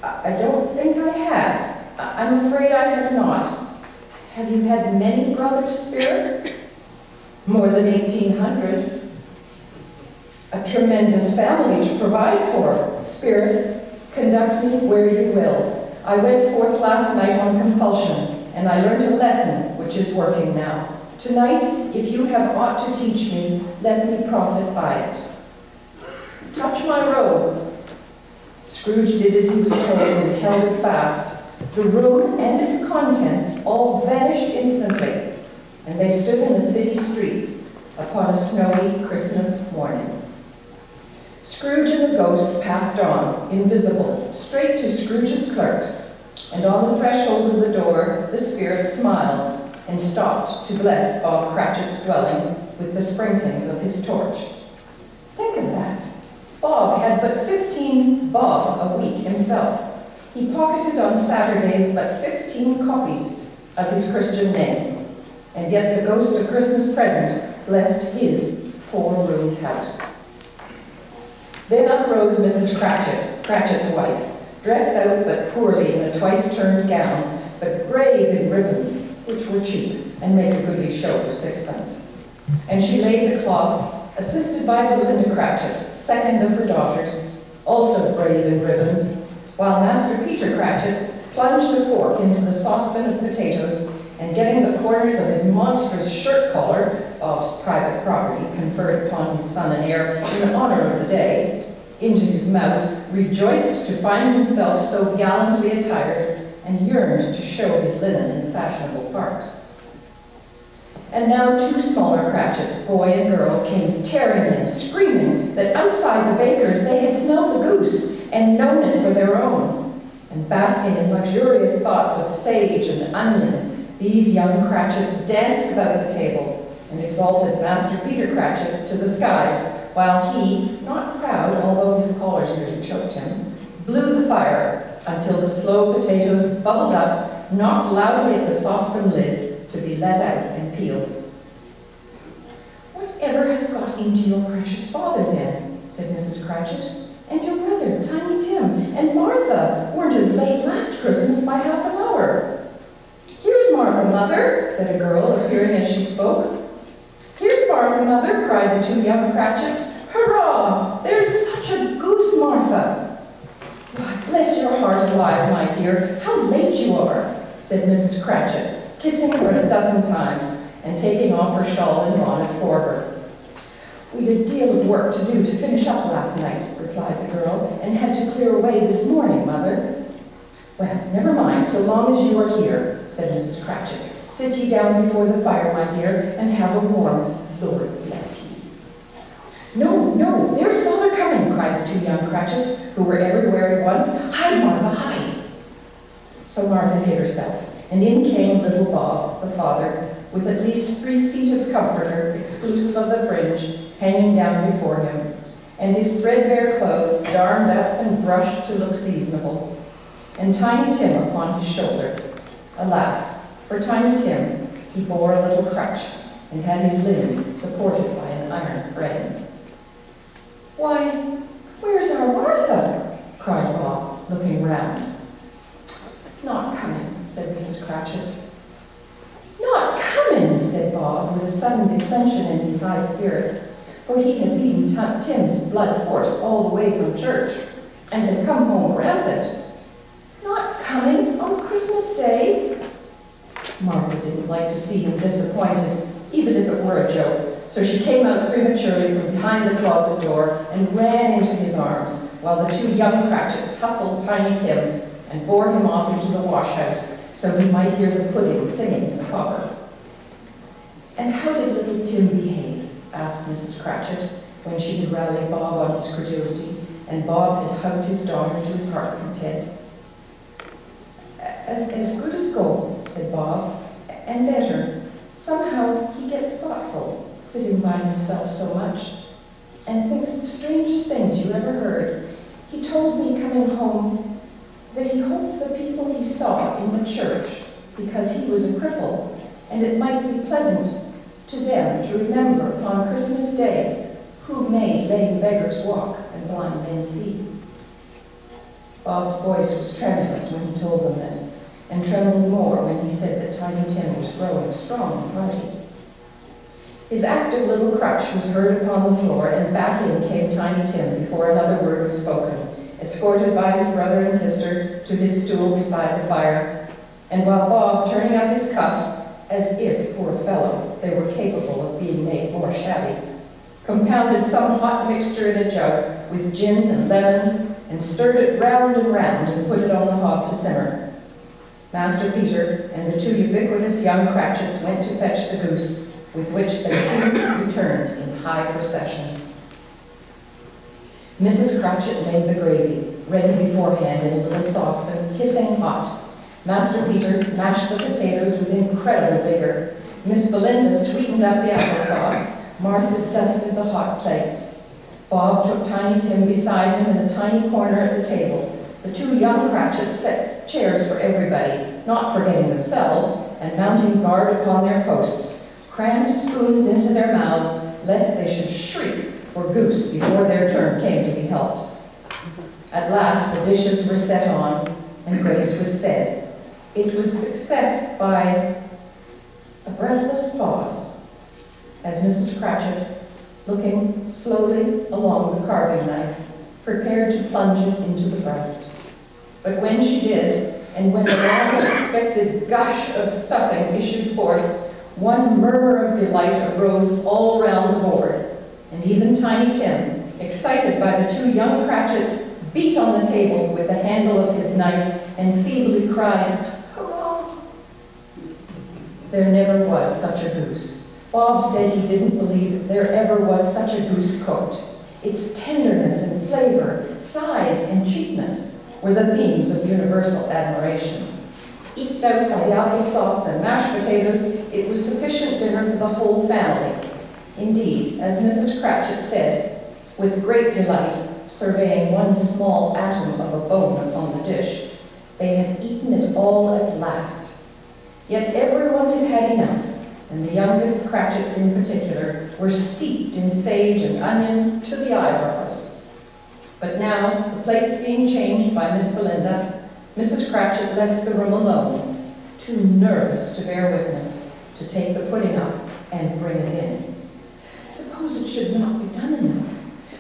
I don't think I have. I'm afraid I have not. Have you had many brother spirits? More than 1,800. A tremendous family to provide for. Spirit, conduct me where you will. I went forth last night on compulsion, and I learned a lesson which is working now. Tonight, if you have aught to teach me, let me profit by it. Touch my robe. Scrooge did as he was told and held it fast. The room and its contents all vanished instantly, and they stood in the city streets upon a snowy Christmas morning. Scrooge and the ghost passed on, invisible, straight to Scrooge's clerks, and on the threshold of the door the spirit smiled and stopped to bless Bob Cratchit's dwelling with the sprinklings of his torch. Think of that. Bob had but 15 bob a week himself. He pocketed on Saturdays but 15 copies of his Christian name, and yet the ghost of Christmas present blessed his 4-roomed house. Then up rose Mrs. Cratchit, Cratchit's wife, dressed out but poorly in a twice-turned gown, but brave in ribbons, which were cheap and made a goodly show for 6pence. And she laid the cloth, assisted by Belinda Cratchit, second of her daughters, also brave in ribbons, while Master Peter Cratchit plunged a fork into the saucepan of potatoes and, getting the corners of his monstrous shirt collar, Bob's private property conferred upon his son and heir in honor of the day, into his mouth, rejoiced to find himself so gallantly attired and yearned to show his linen in the fashionable parks. And now 2 smaller Cratchits, boy and girl, came tearing in, screaming that outside the baker's they had smelled the goose and known it for their own. And basking in luxurious thoughts of sage and onion, these young Cratchits danced about the table and exalted Master Peter Cratchit to the skies, while he, not proud, although his collars nearly choked him, blew the fire until the slow potatoes bubbled up, knocked loudly at the saucepan lid, to be let out and peeled. Whatever has got into your precious father, then? Said Mrs. Cratchit. And your brother, Tiny Tim, and Martha weren't as late last Christmas by half an hour. Here's Martha, Mother, said a girl, appearing as she spoke. Here's Martha, Mother, cried the 2 young Cratchits. Hurrah! There's such a goose, Martha. Why, bless your heart alive, my dear, how late you are, said Mrs. Cratchit, kissing her a dozen times and taking off her shawl and bonnet for her. We'd a deal of work to do to finish up last night, replied the girl, and had to clear away this morning, Mother. Well, never mind, so long as you are here, said Mrs. Cratchit, Sit ye down before the fire, my dear, and have a warm, Lord bless ye. No, no, there's Father coming, cried the two young Cratchits, who were everywhere at once. Hide, Martha, hide. So Martha hid herself, and in came little Bob, the father, with at least 3 feet of comforter, exclusive of the fringe, hanging down before him, and his threadbare clothes darned up and brushed to look seasonable, and Tiny Tim upon his shoulder. Alas, for Tiny Tim, he bore a little crutch, and had his limbs supported by an iron frame. Why, where's our Martha? Cried Bob, looking round. Not coming, said Mrs. Cratchit. Not coming, said Bob, with a sudden declension in his high spirits, for he had beaten Tim's blood horse all the way from church, and had come home rampant. Not coming on Christmas Day? Martha didn't like to see him disappointed, even if it were a joke, so she came out prematurely from behind the closet door and ran into his arms, while the two young Cratchits hustled Tiny Tim and bore him off into the wash-house so he might hear the pudding singing in the copper. And how did little Tim behave? Asked Mrs. Cratchit, when she had rallied Bob on his credulity, and Bob had hugged his daughter to his heart's content. As good as gold, said Bob, and better. Somehow he gets thoughtful, sitting by himself so much, and thinks the strangest things you ever heard. He told me coming home that he hoped the people he saw in the church, because he was a cripple, and it might be pleasant to them to remember upon Christmas Day who made lame beggars walk and blind men see. Bob's voice was tremulous when he told them this, and trembled more when he said that Tiny Tim was growing strong and hearty. His active little crutch was heard upon the floor, and back in came Tiny Tim before another word was spoken, escorted by his brother and sister to his stool beside the fire, and while Bob, turning up his cuffs, as if, poor fellow, they were capable of being made more shabby, compounded some hot mixture in a jug with gin and lemons, and stirred it round and put it on the hob to simmer. Master Peter and the two ubiquitous young Cratchits went to fetch the goose, with which they soon returned in high procession. Mrs. Cratchit made the gravy, ready beforehand in a little saucepan, hissing hot. Master Peter mashed the potatoes with incredible vigor. Miss Belinda sweetened up the applesauce. Martha dusted the hot plates. Bob took Tiny Tim beside him in a tiny corner at the table. The two young Cratchits set chairs for everybody, not forgetting themselves, and mounting guard upon their posts, crammed spoons into their mouths, lest they should shriek for goose before their turn came to be helped. At last the dishes were set on, and grace was said. It was success by a breathless pause, as Mrs. Cratchit, looking slowly along the carving knife, prepared to plunge it into the breast. But when she did, and when the long-expected gush of stuffing issued forth, one murmur of delight arose all round the board, and even Tiny Tim, excited by the two young Cratchits, beat on the table with the handle of his knife and feebly cried, "Hurrah!" There never was such a goose. Bob said he didn't believe there ever was such a goose cooked. Its tenderness and flavor, size and cheapness were the themes of universal admiration. Eked out by applesauce and mashed potatoes, it was sufficient dinner for the whole family. Indeed, as Mrs. Cratchit said, with great delight, surveying one small atom of a bone upon the dish, they had eaten it all at last. Yet everyone had had enough, and the youngest Cratchits in particular were steeped in sage and onion to the eyebrows. But now, the plates being changed by Miss Belinda, Mrs. Cratchit left the room alone, too nervous to bear witness, to take the pudding up and bring it in. Suppose it should not be done enough.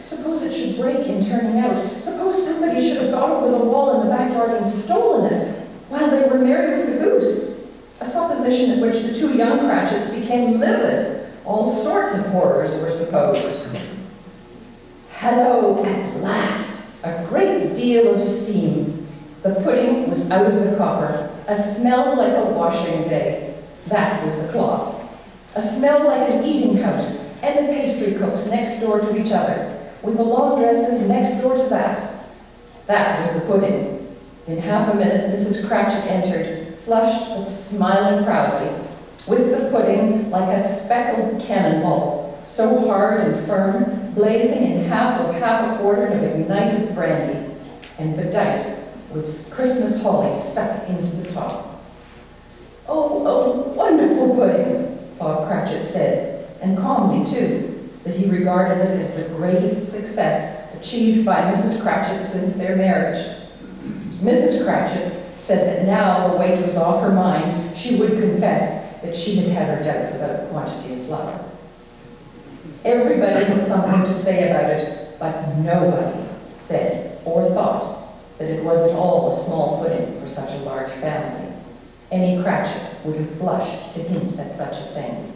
Suppose it should break in turning out. Suppose somebody should have gone over the wall in the backyard and stolen it while they were merry with the goose. A supposition at which the two young Cratchits became livid. All sorts of horrors were supposed. Hello, at last! A great deal of steam. The pudding was out of the copper, a smell like a washing day. That was the cloth. A smell like an eating house and the pastry cooks next door to each other, with the laundresses next door to that. That was the pudding. In half a minute, Mrs. Cratchit entered, flushed but smiling proudly, with the pudding like a speckled cannonball, so hard and firm, blazing in half a quartern of ignited brandy, and bedight with Christmas holly stuck into the top. "Oh, a wonderful pudding," Bob Cratchit said, and calmly, too, that he regarded it as the greatest success achieved by Mrs. Cratchit since their marriage. Mrs. Cratchit said that now the weight was off her mind, she would confess that she had had her doubts about the quantity of flour. Everybody had something to say about it, but nobody said or thought that it was at all a small pudding for such a large family. Any Cratchit would have blushed to hint at such a thing.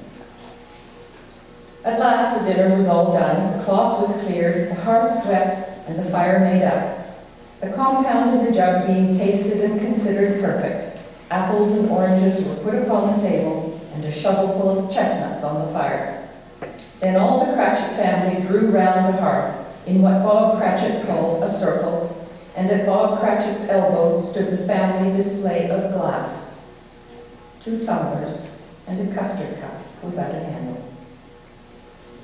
At last the dinner was all done, the cloth was cleared, the hearth swept, and the fire made up. The compound in the jug being tasted and considered perfect, apples and oranges were put upon the table, and a shovelful of chestnuts on the fire. Then all the Cratchit family drew round the hearth in what Bob Cratchit called a circle, and at Bob Cratchit's elbow stood the family display of glass, 2 tumblers, and a custard cup without a handle.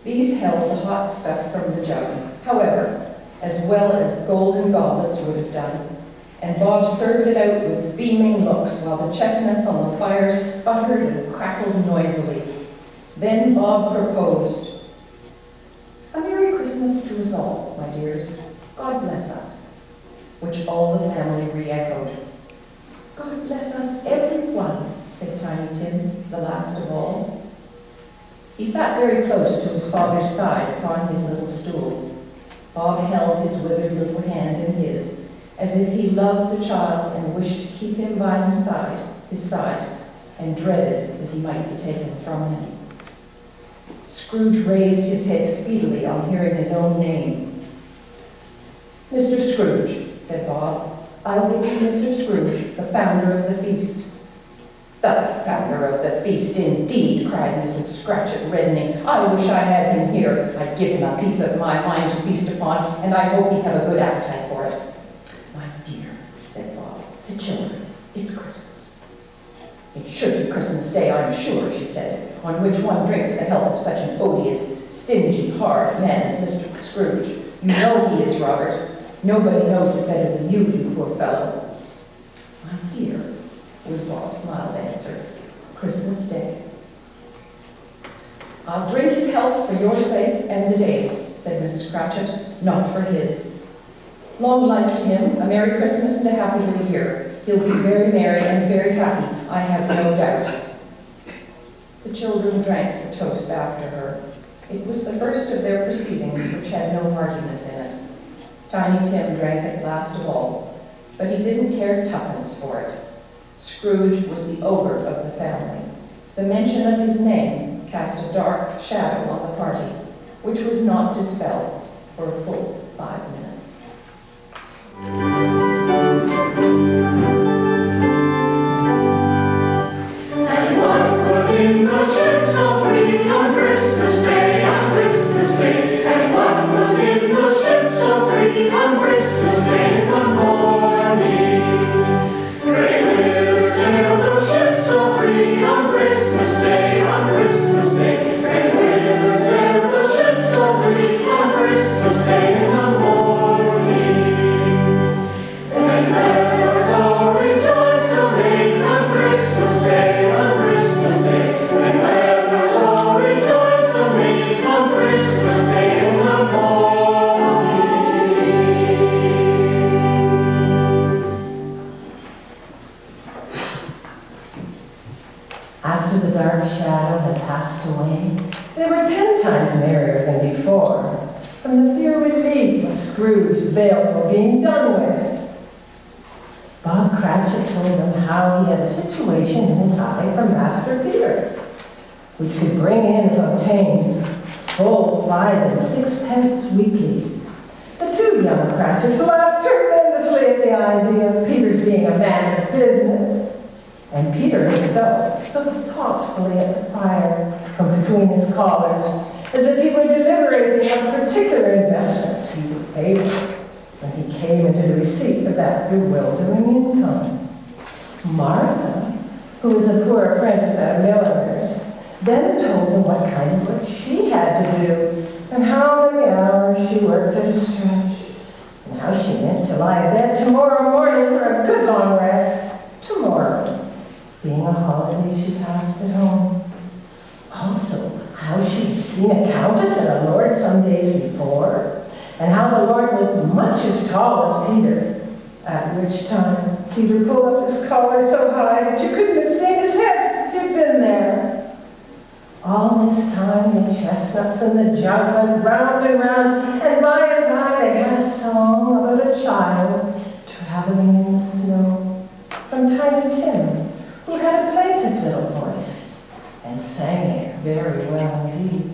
These held the hot stuff from the jug, however, as well as golden goblets would have done, and Bob served it out with beaming looks while the chestnuts on the fire sputtered and crackled noisily. Then Bob proposed, "A Merry Christmas to us all, my dears. God bless us," which all the family re-echoed. "God bless us, everyone," said Tiny Tim, the last of all. He sat very close to his father's side upon his little stool. Bob held his withered little hand in his, as if he loved the child and wished to keep him by his side, and dreaded that he might be taken from him. Scrooge raised his head speedily on hearing his own name. "Mr. Scrooge," said Bob, "I'll give you Mr. Scrooge, the founder of the feast." "The founder of the feast, indeed," cried Mrs. Cratchit, reddening. "I wish I had him here. I'd give him a piece of my mind to feast upon, and I hope he'd have a good appetite for it." "My dear," said Bob, "the children, it's Christmas." "It should be Christmas Day, I'm sure," she said, "on which one drinks the health of such an odious, stingy, hard man as Mr. Scrooge. You know he is, Robert. Nobody knows it better than you do, poor fellow." "My dear," was Bob's mild answer, "Christmas Day." "I'll drink his health for your sake and the day's," said Mrs. Cratchit, "not for his. Long life to him, a Merry Christmas and a Happy New Year. He'll be very merry and very happy, I have no doubt." The children drank the toast after her. It was the first of their proceedings which had no heartiness in it. Tiny Tim drank it last of all, but he didn't care twopence for it. Scrooge was the ogre of the family. The mention of his name cast a dark shadow on the party, which was not dispelled for a full 5 minutes. And what was in the ship so free on Christmas Day, on Christmas Day? And what was in the ship so free on Christmas Day in the morning? Great rivers sail the ship so free on Christmas Day, on Christmas Day. Great rivers sail the ship so free on Christmas Day in the morning. And let us all rejoice amain on Christmas Day, on Christmas Day. And let us all rejoice amain on Christmas Day in the morning. After the dark shadow had passed away, they were 10 times merrier than before, from the fear relief of Scrooge's baleful being done with. Bob Cratchit told them how he had a situation in his eye for Master Peter, which could bring in and obtain full 5 and 6 pence weekly. The 2 young Cratchits laughed tremendously at the idea of Peter's being a man of business, and Peter himself looked thoughtfully at the fire from between his collars, as if he were deliberating on particular investments he would favor when he came into the receipt of that bewildering income. Martha, who was a poor apprentice at a milliner's, then told him what kind of work she had to do, and how many hours she worked at a stretch, and how she meant to lie in bed tomorrow morning for a good long rest. Tomorrow, being a holiday she passed at home. Also, how she'd seen a countess and a lord some days before, and how the lord was much as tall as Peter, at which time Peter pulled up his collar so high that you couldn't have seen his head if you'd been there. All this time the chestnuts and the jug went round and round, and by they had a song about a child traveling in the snow, from Tiny Tim, who had a plaintive little voice, and sang it very well indeed.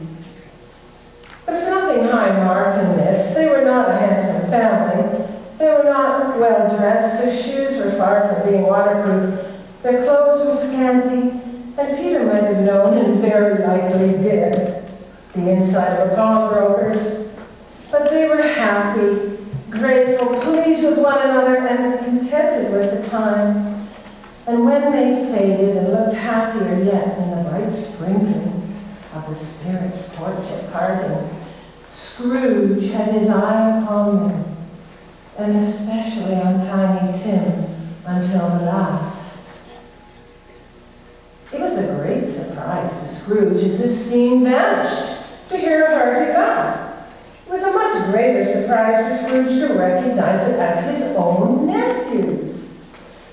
There was nothing high mark in this. They were not a handsome family. They were not well dressed. Their shoes were far from being waterproof. Their clothes were scanty, and Peter might have known, and very likely did, the inside of a pawnbroker's. But they were happy, grateful, pleased with one another, and contented with the time. And when they faded and looked happier yet in the bright sprinklings of the Spirit's torch at parting, Scrooge had his eye upon them, and especially on Tiny Tim until the last. It was a great surprise to Scrooge as this scene vanished, to hear a hearty laugh. It was a much greater surprise to Scrooge to recognize it as his own nephew's,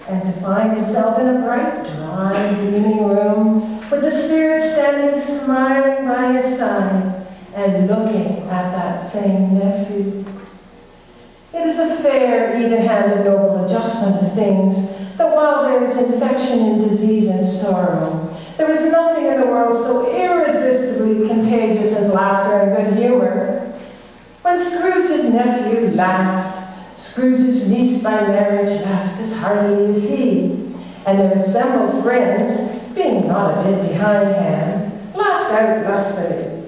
and to find himself in a bright, dry, gleaming room, with the Spirit standing smiling by his side and looking at that same nephew. It is a fair, even-handed, noble adjustment of things that while there is infection and disease and sorrow, there is nothing in the world so irresistibly contagious as laughter and good humor. When Scrooge's nephew laughed, Scrooge's niece by marriage laughed as heartily as he, and their assembled friends, being not a bit behindhand, laughed out lustily.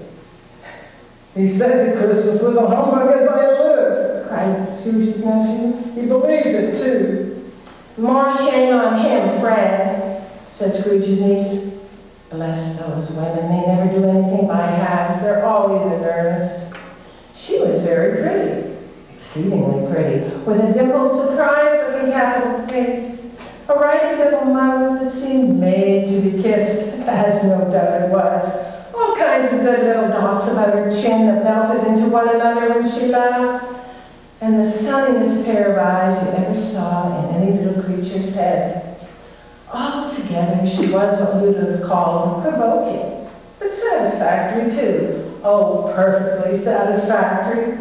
"He said that Christmas was a humbug as I live," cried Scrooge's nephew. "He believed it, too." "More shame on him, Fred," said Scrooge's niece. "Bless those women, they never do anything by halves. They're always in earnest." She was very pretty, exceedingly pretty, with a dimpled, surprised-looking capital face, a right little mouth that seemed made to be kissed, as no doubt it was, all kinds of good little dots about her chin that melted into one another when she laughed, and the sunniest pair of eyes you ever saw in any little creature's head. Altogether, she was what you'd have called provoking, but satisfactory, too. Oh, perfectly satisfactory.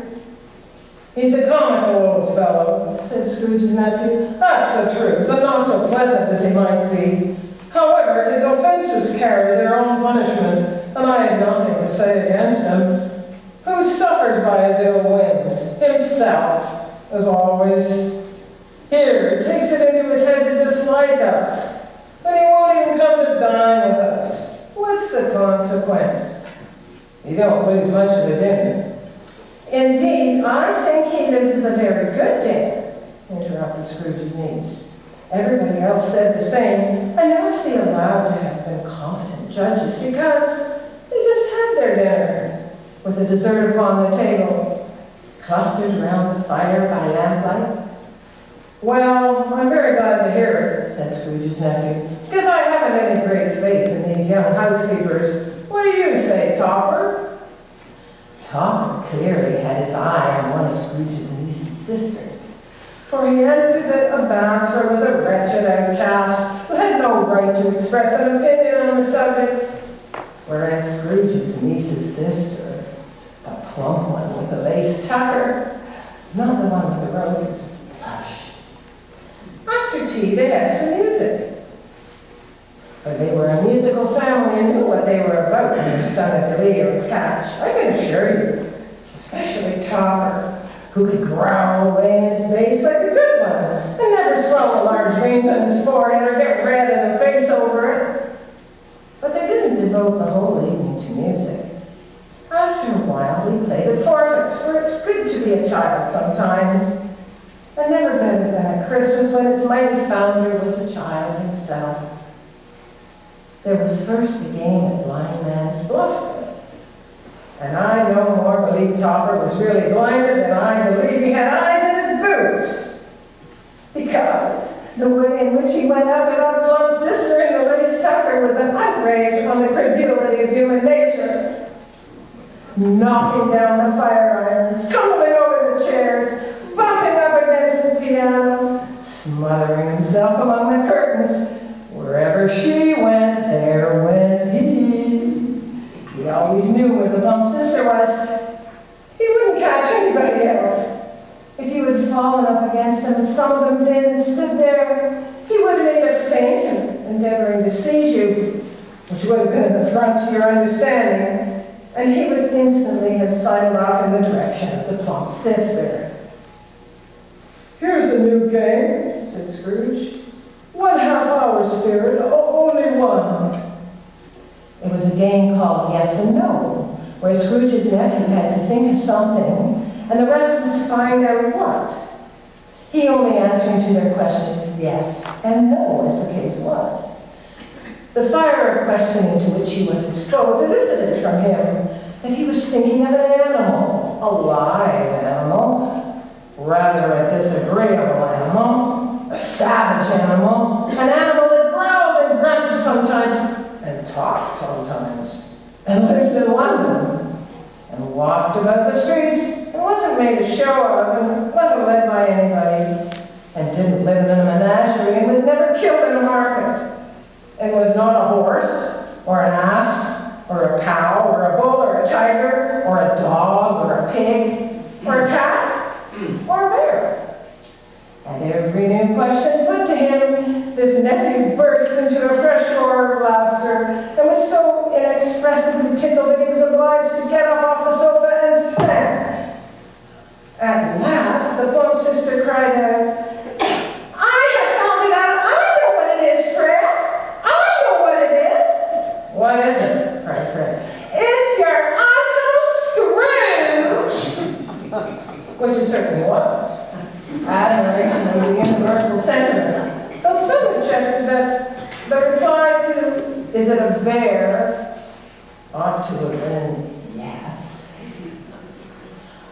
"He's a comical old fellow," said Scrooge's nephew. "That's the truth, and not so pleasant as he might be. However, his offenses carry their own punishment, and I have nothing to say against him. Who suffers by his ill whims? Himself, as always. Here, he takes it into his head to dislike us, and he won't even come to dine with us. What's the consequence? You don't lose much of the dinner." "Indeed, I think he loses a very good dinner," interrupted Scrooge's niece. Everybody else said the same, and they must be allowed to have been competent judges, because they just had their dinner, with the dessert upon the table, clustered around the fire by lamplight. "Well, I'm very glad to hear it," said Scrooge's nephew, "because I haven't any great faith in these young housekeepers. What do you say, Topper?" Topper clearly had his eye on one of Scrooge's niece's sisters, for he answered that a Bouncer was a wretched outcast who had no right to express an opinion on the subject, whereas Scrooge's niece's sister, a plump one with a lace tucker, not the one with the roses, hush. After tea, they had some music. For they were a musical family and knew what they were about when they sung a glee or a catch, I can assure you, especially Topper, who could growl away in his bass like a good one, and never swallow large veins on his forehead or get red in the face over it. devote the whole evening to music. After a while, we played at forfeits, for it's good to be a child sometimes. And never better than at Christmas when its mighty founder was a child himself. There was first a game at blind man's bluff. And I no more believe Topper was really blinded than I believe he had eyes in his boots. Because the way in which he went after that plump sister in the lace tucker was an outrage on the credulity of human nature. Knocking down the fire irons, tumbling over the chairs, bumping up against the piano, smothering himself among the curtains. Wherever she went, there went he. He always knew where the plump sister was. He wouldn't catch anybody else. If you had fallen up against him, as some of them did, and stood there, he would have made a feint and endeavoring to seize you, which would have been an affront to your understanding, and he would instantly have sidled off in the direction of the plump sister. "Here's a new game," said Scrooge. "1 half-hour, Spirit, only one." It was a game called Yes and No, where Scrooge's nephew had to think of something, and the rest must find out what. He only answering to their questions yes and no, as the case was. The fire of questioning to which he was exposed elicited from him that he was thinking of an animal, a live animal, rather a disagreeable animal, a savage animal, an animal that growled and grunted sometimes, and talked sometimes, and lived in London, and walked about the streets, and wasn't made a show of, and wasn't led by anybody, and didn't live in a menagerie, and was never killed in a market, and was not a horse, or an ass, or a cow, or a bull, or a tiger, or a dog, or a pig, or a cat, or a bear. At every new question put to him, this nephew burst into a fresh roar of laughter, and was so inexpressibly tickled that he was obliged to get up off the sofa and stand. At last, the plump sister cried out, "I have found it out! I know what it is, Fred! I know what it is!" "What is it?" cried Fred. "It's your Uncle Scrooge!" Which it certainly was. Admiration of the universal sentiment. Though some objected that the reply to, "Is it a bear?" ought to have been yes.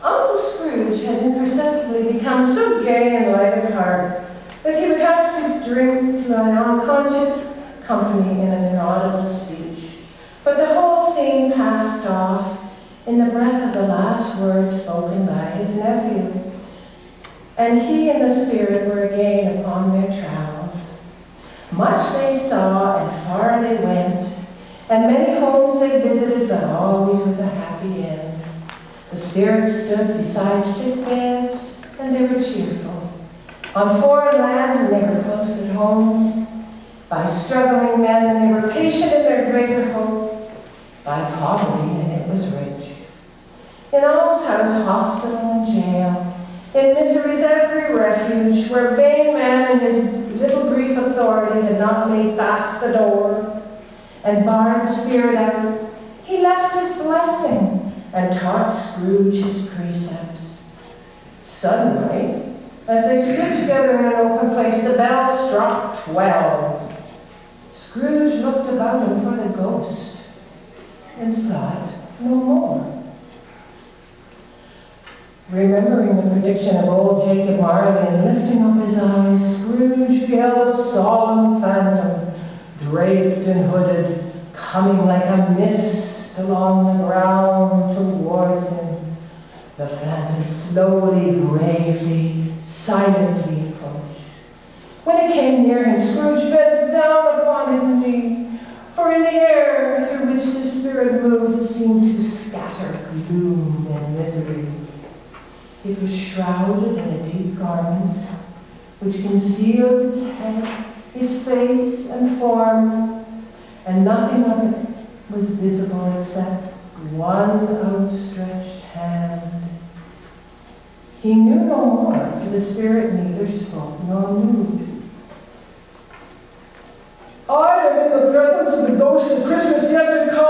Uncle Scrooge had imperceptibly become so gay and light of heart that he would have to drink to an unconscious company in an inaudible speech. But the whole scene passed off in the breath of the last words spoken by his nephew. And he and the Spirit were again upon their travels. Much they saw, and far they went, and many homes they visited, but always with a happy end. The Spirit stood beside sick beds, and they were cheerful. On foreign lands, and they were close at home. By struggling men, and they were patient in their greater hope. By poverty, and it was rich. In almshouse, hospital, and jail, in misery's every refuge, where vain man in his little brief authority had not made fast the door and barred the Spirit out, he left his blessing and taught Scrooge his precepts. Suddenly, as they stood together in an open place, the bell struck 12. Scrooge looked about him for the ghost and saw it no more. Remembering the prediction of old Jacob Marley and lifting up his eyes, Scrooge beheld a solemn phantom, draped and hooded, coming like a mist along the ground towards him. The phantom slowly, gravely, silently approached. When it came near him, Scrooge bent down upon his knee, for in the air through which the Spirit moved seemed to scatter gloom and misery. It was shrouded in a deep garment, which concealed its head, its face, and form, and nothing of it was visible except one outstretched hand. He knew no more, for the Spirit neither spoke nor moved. "I am in the presence of the ghost of Christmas yet to come.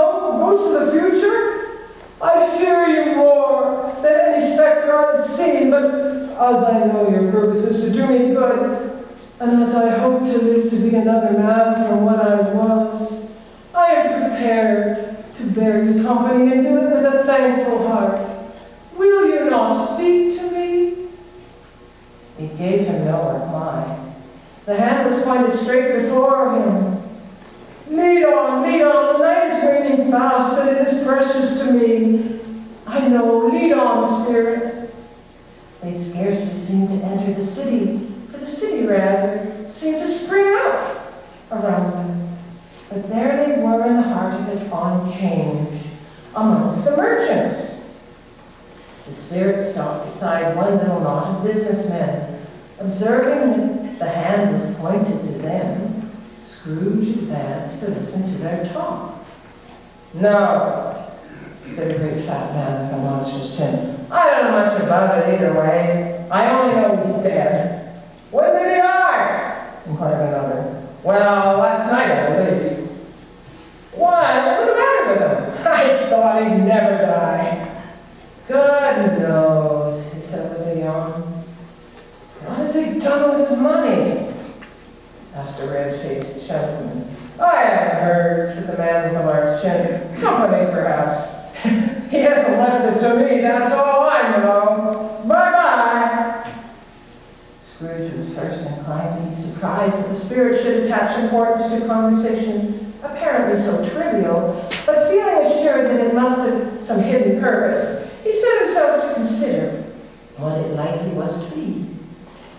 ghost of the future? I fear you more than any spectre I have seen, but as I know your purpose is to do me good, and as I hope to live to be another man from what I was, I am prepared to bear you company and do it with a thankful heart. Will you not speak to me? He gave him no reply. The hand was pointed straight before him. Lead on, the night is waning fast, and it is precious to me. I know, lead on, spirit. They scarcely seemed to enter the city, for the city, rather, seemed to spring up around them. But there they were in the heart of it on 'Change, amongst the merchants. The spirit stopped beside one little knot of businessmen. Observing that the hand was pointed to them, Scrooge advanced to listen to their talk. "No," said a great fat man with a monstrous chin. "I don't know much about it either way. I only know he's dead." "When did he die?" inquired another. "Well, last night, I believe." "Why? What was the matter with him?" "I thought he'd never die." "God knows," he said with a yawn. "What has he done with his money?" asked a red-faced gentleman. "I haven't heard," said the man with the large chin. "Company, perhaps." "He hasn't left it to me, that's all I know. Bye-bye." Scrooge was first inclined to be surprised that the spirit should attach importance to conversation apparently so trivial, but feeling assured that it must have some hidden purpose, he set himself to consider what it likely was to be.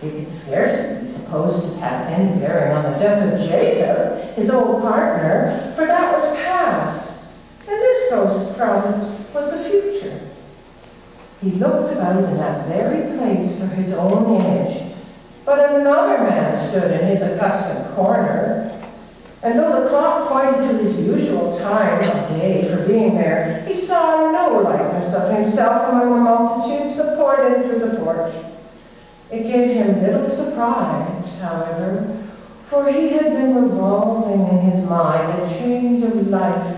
It could scarcely be supposed to have any bearing on the death of Jacob, his old partner, for that was past, and this ghost province was the future. He looked about in that very place for his own image, but another man stood in his accustomed corner, and though the clock pointed to his usual time of day for being there, he saw no likeness of himself among the multitudes that poured in through the porch. It gave him little surprise, however, for he had been revolving in his mind a change of life,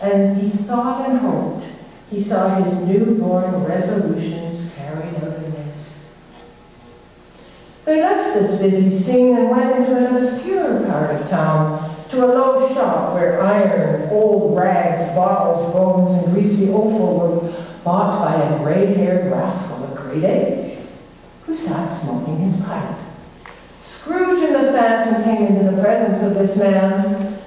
and he thought and hoped he saw his newborn resolutions carried out in this. They left this busy scene and went into an obscure part of town, to a low shop where iron, old rags, bottles, bones, and greasy offal were bought by a gray-haired rascal of great age, who sat smoking his pipe. Scrooge and the Phantom came into the presence of this man,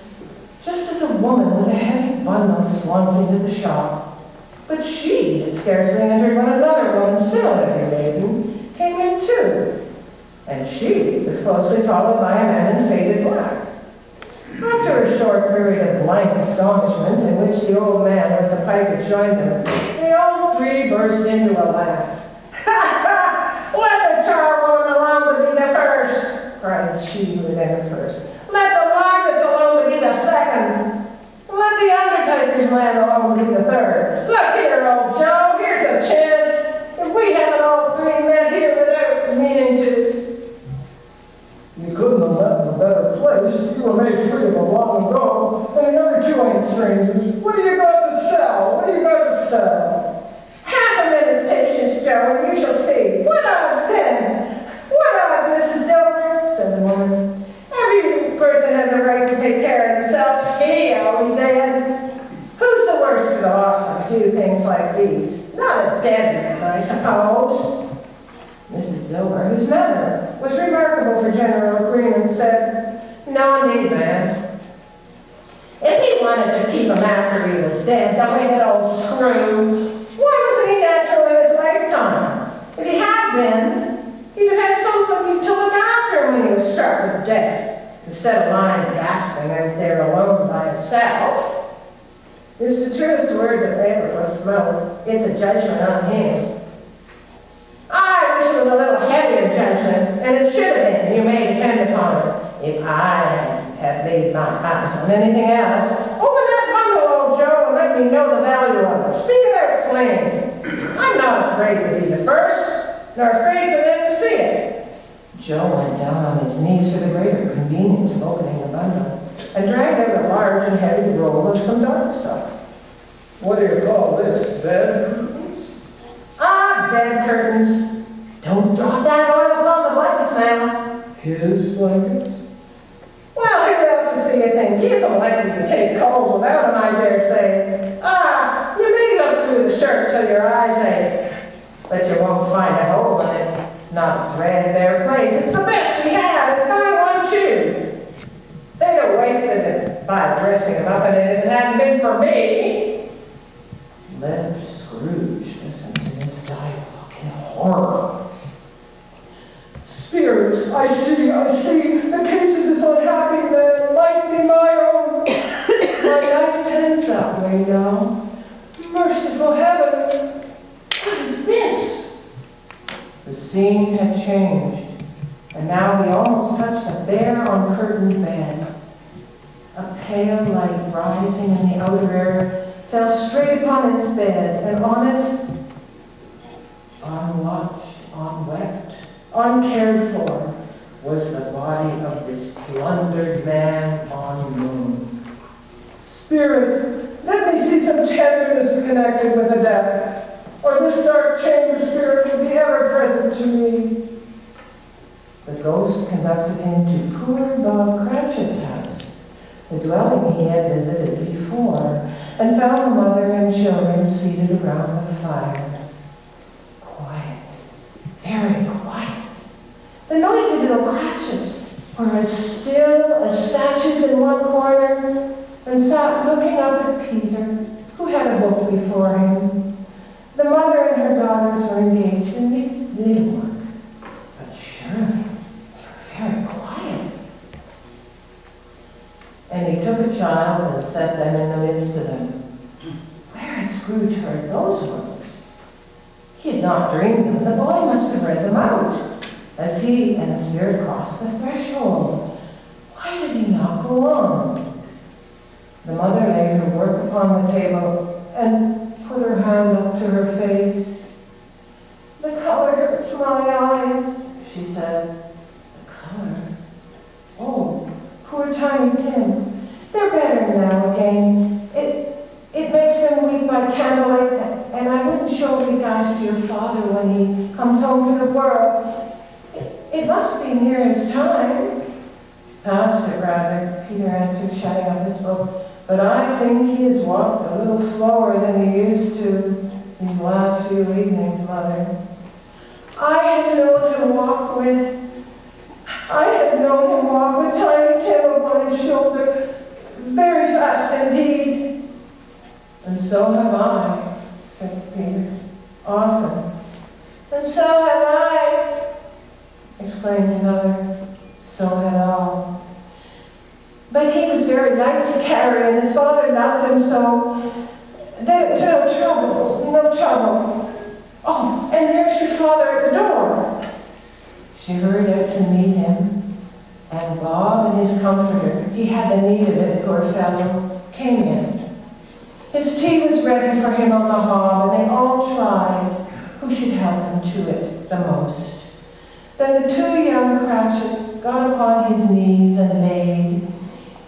just as a woman with a heavy bundle slunk into the shop. But she had scarcely entered when another woman, similarly laden, came in too, and she was closely followed by a man in faded black. After a short period of blank astonishment, in which the old man with the pipe had joined them, they all three burst into a laugh. "Let the charwoman alone to be the first," cried she who had entered first. "Let the laundress alone to be the second. Let the undertaker's man alone to be the third. Look here, old Joe, here's a chance. If we haven't all three met here without meaning to..." "You couldn't have left in a better place. You were made free of a long ago, and the other two ain't strangers. What do you got to sell? What do you got to sell?" "Half a minute's patience, Joe, and you shall see. What odds then?" "What odds, Mrs. Dilber?" said the woman. "Every person has a right to take care of themselves. He always did. Who's the worse for the loss of a few things like these? Not a dead man, I suppose." Mrs. Dilber, whose manner was remarkable for general agreement, said, "No, indeed, ma'am. If he wanted to keep him after he was dead, the wicked old screw, why wasn't he natural in his lifetime? If he had been, he'd have had somebody to look after him when he was struck with death, instead of lying gasping out there alone by himself. It's the truest word that ever was spoken. It's a judgment on him. I wish it was a little heavier judgment, and it should have been, you may depend upon it, if I had laid my eyes on anything else. Open that bundle, old Joe, and let me know the value of it. Speak it out plain. I'm not afraid to be the first, nor afraid for them to see it." Joe went down on his knees for the greater convenience of opening the bundle, and dragged out a large and heavy roll of some dark stuff. What do you call this, bed curtains? Ah, bed curtains. Don't drop that oil upon the blankets now. His blankets? Well, who else do you think? He isn't likely to take cold without him, I dare say. Ah, you may look through the shirt till your eyes ache, but you won't find a hole in it. Not a threadbare place. It's the best we have. It's got one too. They'd have wasted it by dressing him up in it if it hadn't been for me. Let Scrooge listen to this dialogue in horror. Spirit, I see. The case of this unhappy man might be my own. My life tends that way now. Merciful heaven, what is this? The scene had changed, and now he almost touched a bare, uncurtained bed. A pale light rising in the outer air fell straight upon his bed, and on it, unwatched, unwept, uncared for, was the body of this plundered man on the moon. Spirit, let me see some tenderness connected with the death, or this dark chamber spirit will be ever present to me. The ghost conducted him to poor Bob Cratchit's house, the dwelling he had visited before, and found the mother and children seated around the fire. Quiet, very quiet. The noisy little Cratchits were as still as statues in one corner and sat looking up at Peter, who had a book before him. The mother and her daughters were engaged in needlework, but surely they were very quiet. And he took a child and set them in the midst of them. Where had Scrooge heard those words? He had not dreamed them. The boy must have read them out as he and the spirit crossed the threshold. Why did he not go on? The mother laid her work upon the table and put her hand up to her face. "The color hurts my eyes," she said. "The color? Oh, poor Tiny Tim. They're better now again. It makes them weep by candlelight, and I wouldn't show weak eyes to your father when he comes home for the world. It must be near his time." "Past it, rather," Peter answered, shutting up his book. "But I think he has walked a little slower than he used to these last few evenings, Mother. I have known him walk with Tiny Tim upon his shoulder, very fast indeed." "And so have I," said Peter, "often." "And so have I," exclaimed another. So had all. "But he was very light to carry, and his father loved him so. There was no trouble. Oh, and there's your father at the door." She hurried out to meet him, and Bob and his comforter, he had the need of it, poor fellow, came in. His tea was ready for him on the hob, and they all tried who should help him to it the most. Then the two young Cratchits got upon his knees and laid,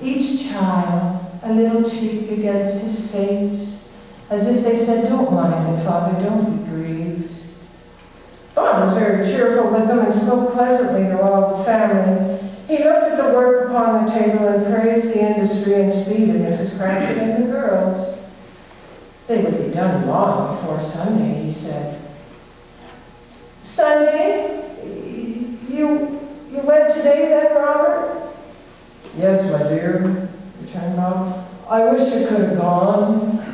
each child a little cheek against his face, as if they said, "Don't mind it, Father, don't be grieved." Bob was very cheerful with them and spoke pleasantly to all the family. He looked at the work upon the table and praised the industry and speed of Mrs. Cratchit and the girls. They would be done long before Sunday, he said. "Sunday? You went today then, Robert?" "Yes, my dear," returned Bob. "I wish I could have gone.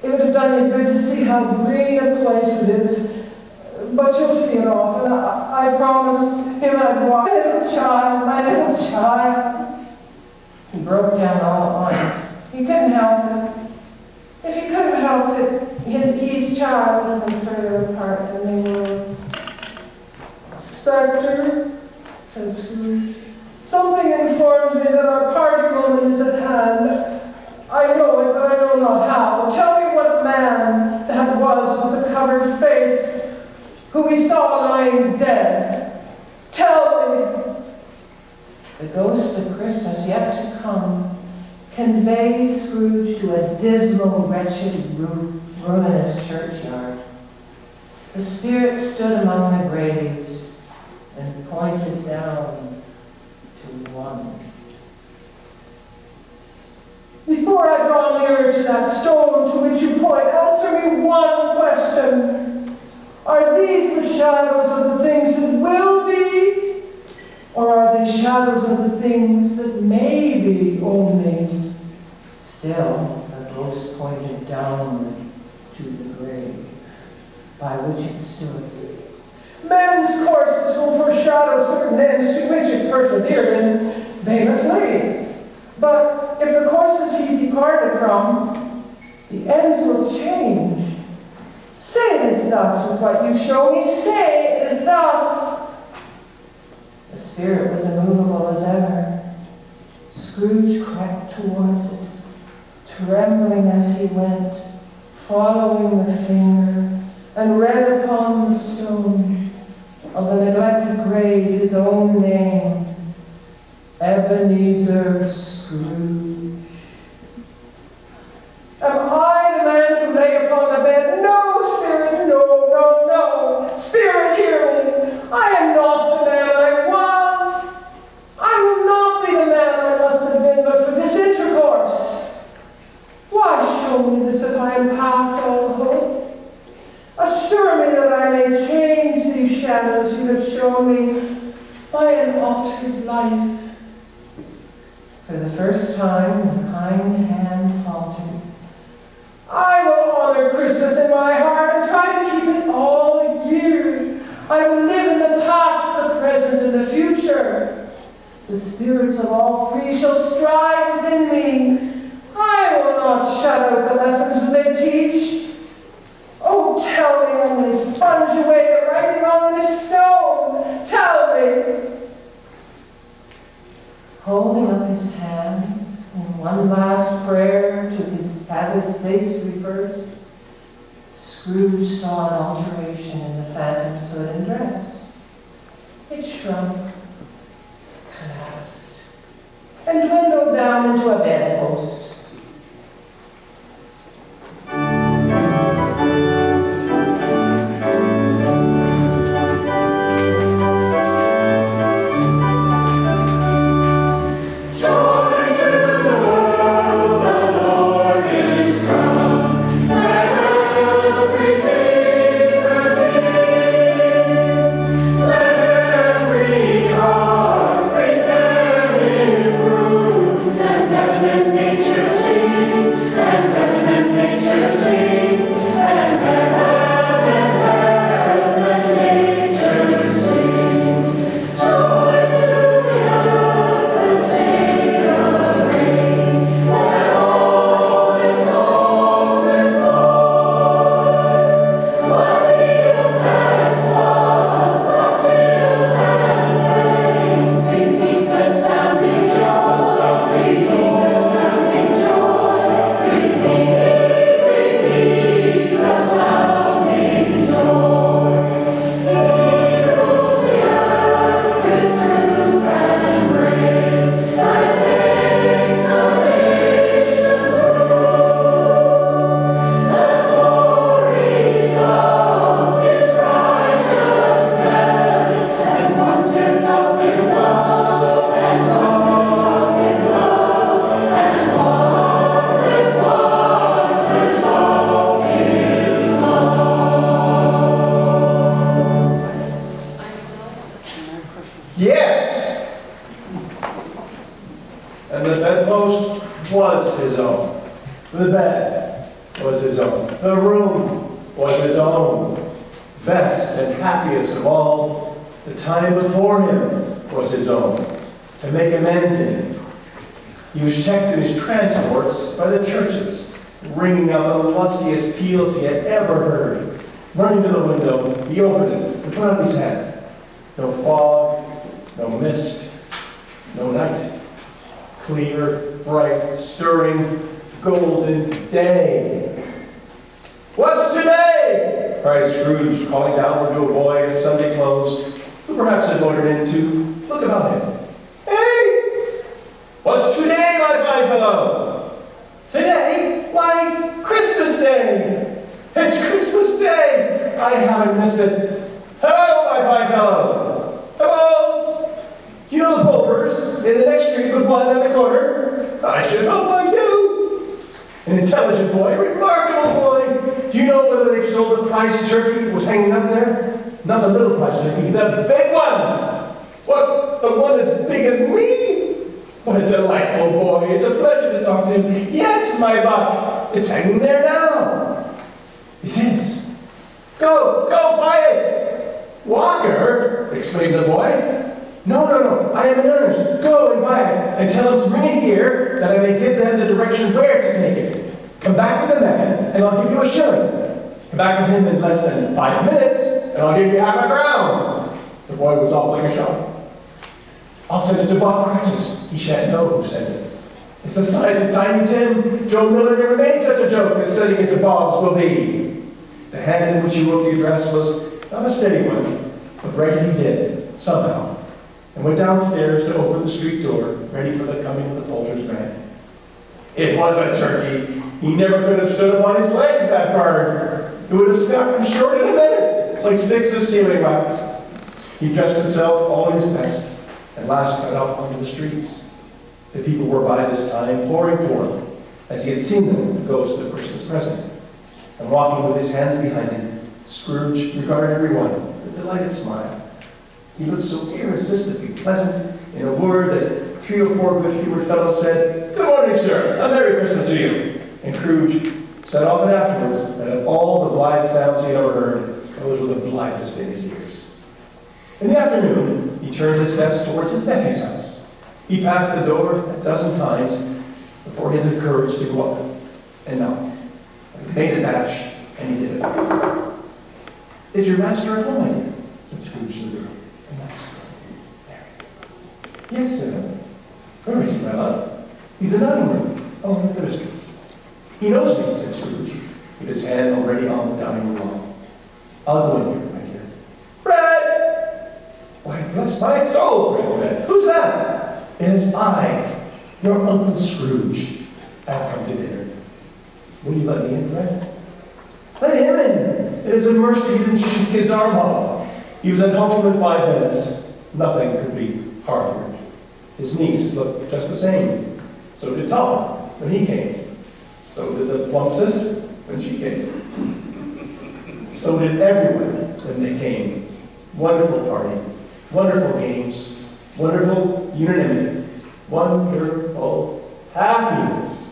It would have done you good to see how green a place it is. But you'll see it often. I promised him I'd walk. My little child. He broke down all at once. He couldn't help it. If he could have helped it, his child would have been further apart than they were. "Spectre," said Scrooge, "something informs me that our party moment is at hand. I know it, but I know not how. Tell me what man that was with the covered face, who we saw lying dead. Tell me." The ghost of Christmas yet to come conveyed Scrooge to a dismal, wretched, ruinous churchyard. The spirit stood among the graves and pointed down to one. Before I draw nearer to that stone to which you point, answer me one question. Are these the shadows of the things that will be, or are they shadows of the things that may be only? Still, the ghost pointed downward to the grave by which it stood. Men's courses will foreshadow certain ends to which it persevered, and they must lead. But if the courses he departed from, the ends will change. Say it is thus with what you show me. Say it is thus. The spirit was immovable as ever. Scrooge crept towards it, trembling as he went, following the finger, and read upon the stone of the neglected grave his own name, Ebenezer Scrooge. Am I the man who lay upon the bed? No, Spirit, no, no, no. Spirit, hear me. I am not the man I was. I will not be the man I must have been but for this intercourse. Why show me this if I am past all hope? Assure me that I may change these shadows you have shown me by an altered life. For the first time, the kind hand faltered. I will honor Christmas in my heart and try to keep it all year. I will live in the past, the present, and the future. The spirits of all three shall strive within me. I will not shut out the lessons that they teach. Oh, tell me when they sponge away the writing on this stone. Tell me. Holding up his hands in one last prayer to have his face reversed, Scrooge saw an alteration in the phantom's hood and dress. It shrunk, collapsed, and dwindled down into a bedpost. What's today, my fine fellow? one at the corner. I should know by you. An intelligent boy, a remarkable boy. Do you know whether they've sold the prize turkey that was hanging up there? Not the little prize turkey, the big one. What, the one as big as me? What a delightful boy. It's a pleasure to talk to him. Yes, my buck. It's hanging there now. It is. Go buy it. Walker, exclaimed the boy. No, I am in earnest. Go and buy it, and tell them to bring it here, that I may give them the direction where to take it. Come back with the man, and I'll give you a shilling. Come back with him in less than 5 minutes, and I'll give you half a crown. The boy was off like a shot. I'll send it to Bob Cratchis. He shan't know who sent it. It's the size of Tiny Tim. Joe Miller never made such a joke as sending it to Bob's will be. The hand in which he wrote the address was not a steady one, but write it he did, somehow, and went downstairs to open the street door, ready for the coming of the poulterer's man. It was a turkey. He never could have stood upon his legs, that bird. It would have snapped him short in a minute, like sticks of sealing wax. He dressed himself all in his best, and last got out onto the streets. The people were by this time pouring forth, as he had seen them, the ghost of Christmas present. And walking with his hands behind him, Scrooge regarded everyone with a delighted smile. He looked so irresistibly pleasant, in a word that 3 or 4 good-humored fellows said, "Good morning, sir, a Merry Christmas to you." And Scrooge said often afterwards that of all the blithe sounds he had ever heard, those were the blithest in his ears. In the afternoon, he turned his steps towards his nephew's house. He passed the door a dozen times before he had the courage to go up and knock. He made a dash, and he did it. "Is your master at home, my dear?" said Scrooge to the girl. "The master? There." "Yes, sir." "Where is he, my love?" "He's in the dining room." "Oh, the mistress." "He knows me," said Scrooge, with his hand already on the dining room wall. "I'll go in here, my dear." "Fred!" "Why, bless my soul," cried Fred. "Who's that?" "It is I, your Uncle Scrooge. I've come to dinner." "Will you let me in, Fred?" "Let him in. It is a mercy he didn't shoot his arm off. He was at home in 5 minutes. Nothing could be harder. His niece looked just the same. So did Tom when he came. So did the plump sister when she came. So did everyone when they came. Wonderful party, wonderful games, wonderful unanimity, wonderful happiness.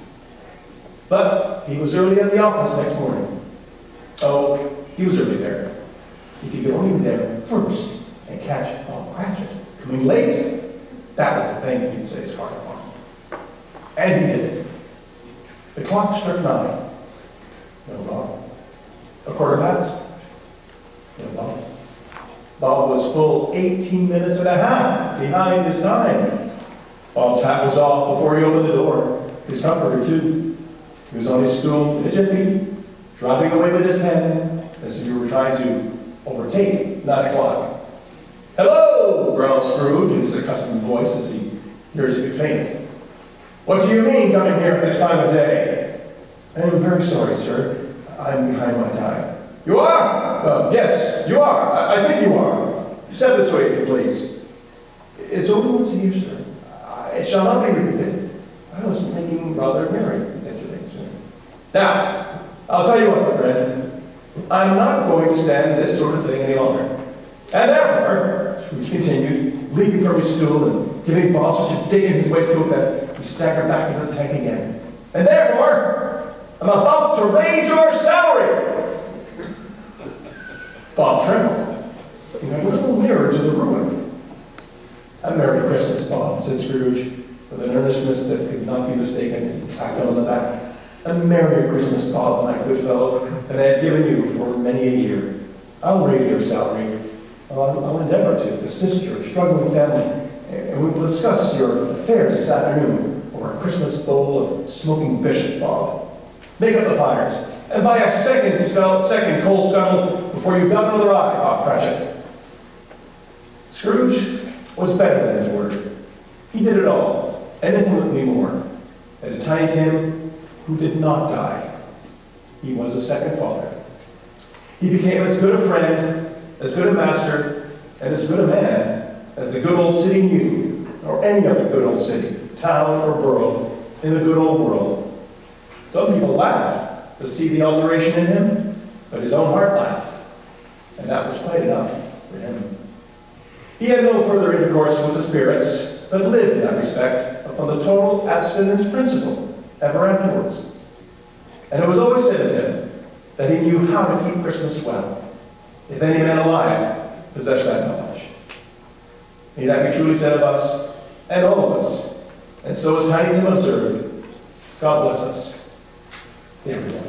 But he was early at the office next morning. Oh, he was early there. If he could only be there first and catch Bob Cratchit coming late, that was the thing he'd set his heart upon. And he did it. The clock struck 9. No Bob. 1:15. No Bob. Bob was full 18 minutes and a half behind his time. Bob's hat was off before he opened the door. His comforter, too. He was on his stool in a jiffy, driving away with his pen, as if he were trying to overtake 9 o'clock. "Hello!" growled Scrooge in his accustomed voice as he hears it faint. "What do you mean, coming here at this time of day?" "I am very sorry, sir. I'm behind my time." "You are? Yes, you are. I think you are. Step this way, if you please." "It's only once a year, sir. It shall not be repeated. I was making rather merry yesterday, sir." "Now, I'll tell you what, my friend. I'm not going to stand this sort of thing any longer. And therefore," Scrooge continued, leaping from his stool and giving Bob such a dig in his waistcoat that he staggered back into the tank again. "And therefore, I'm about to raise your salary." Bob trembled. He went a little nearer to the ruin. "A Merry Christmas, Bob," said Scrooge, with an earnestness that could not be mistaken as he clapped him on the back. "A Merry Christmas, Bob, my good fellow, that I have given you for many a year. I'll raise your salary. I'll endeavor to assist your struggling family, and we will discuss your affairs this afternoon over a Christmas bowl of smoking bishop, Bob. Make up the fires, and buy a second coal scuttle before you got another eye, Bob Cratchit." Scrooge was better than his word. He did it all, and infinitely more. At a Tiny Tim who did not die. He was a second father. He became as good a friend, as good a master, and as good a man as the good old city knew, or any other good old city. town or borough in the good old world. Some people laughed to see the alteration in him, but his own heart laughed, and that was quite enough for him. He had no further intercourse with the spirits, but lived in that respect upon the total abstinence principle ever afterwards. And it was always said of him that he knew how to keep Christmas well, if any man alive possessed that knowledge. May that be truly said of us, and all of us. And so, as Tiny Tim observed, God bless us, everyone.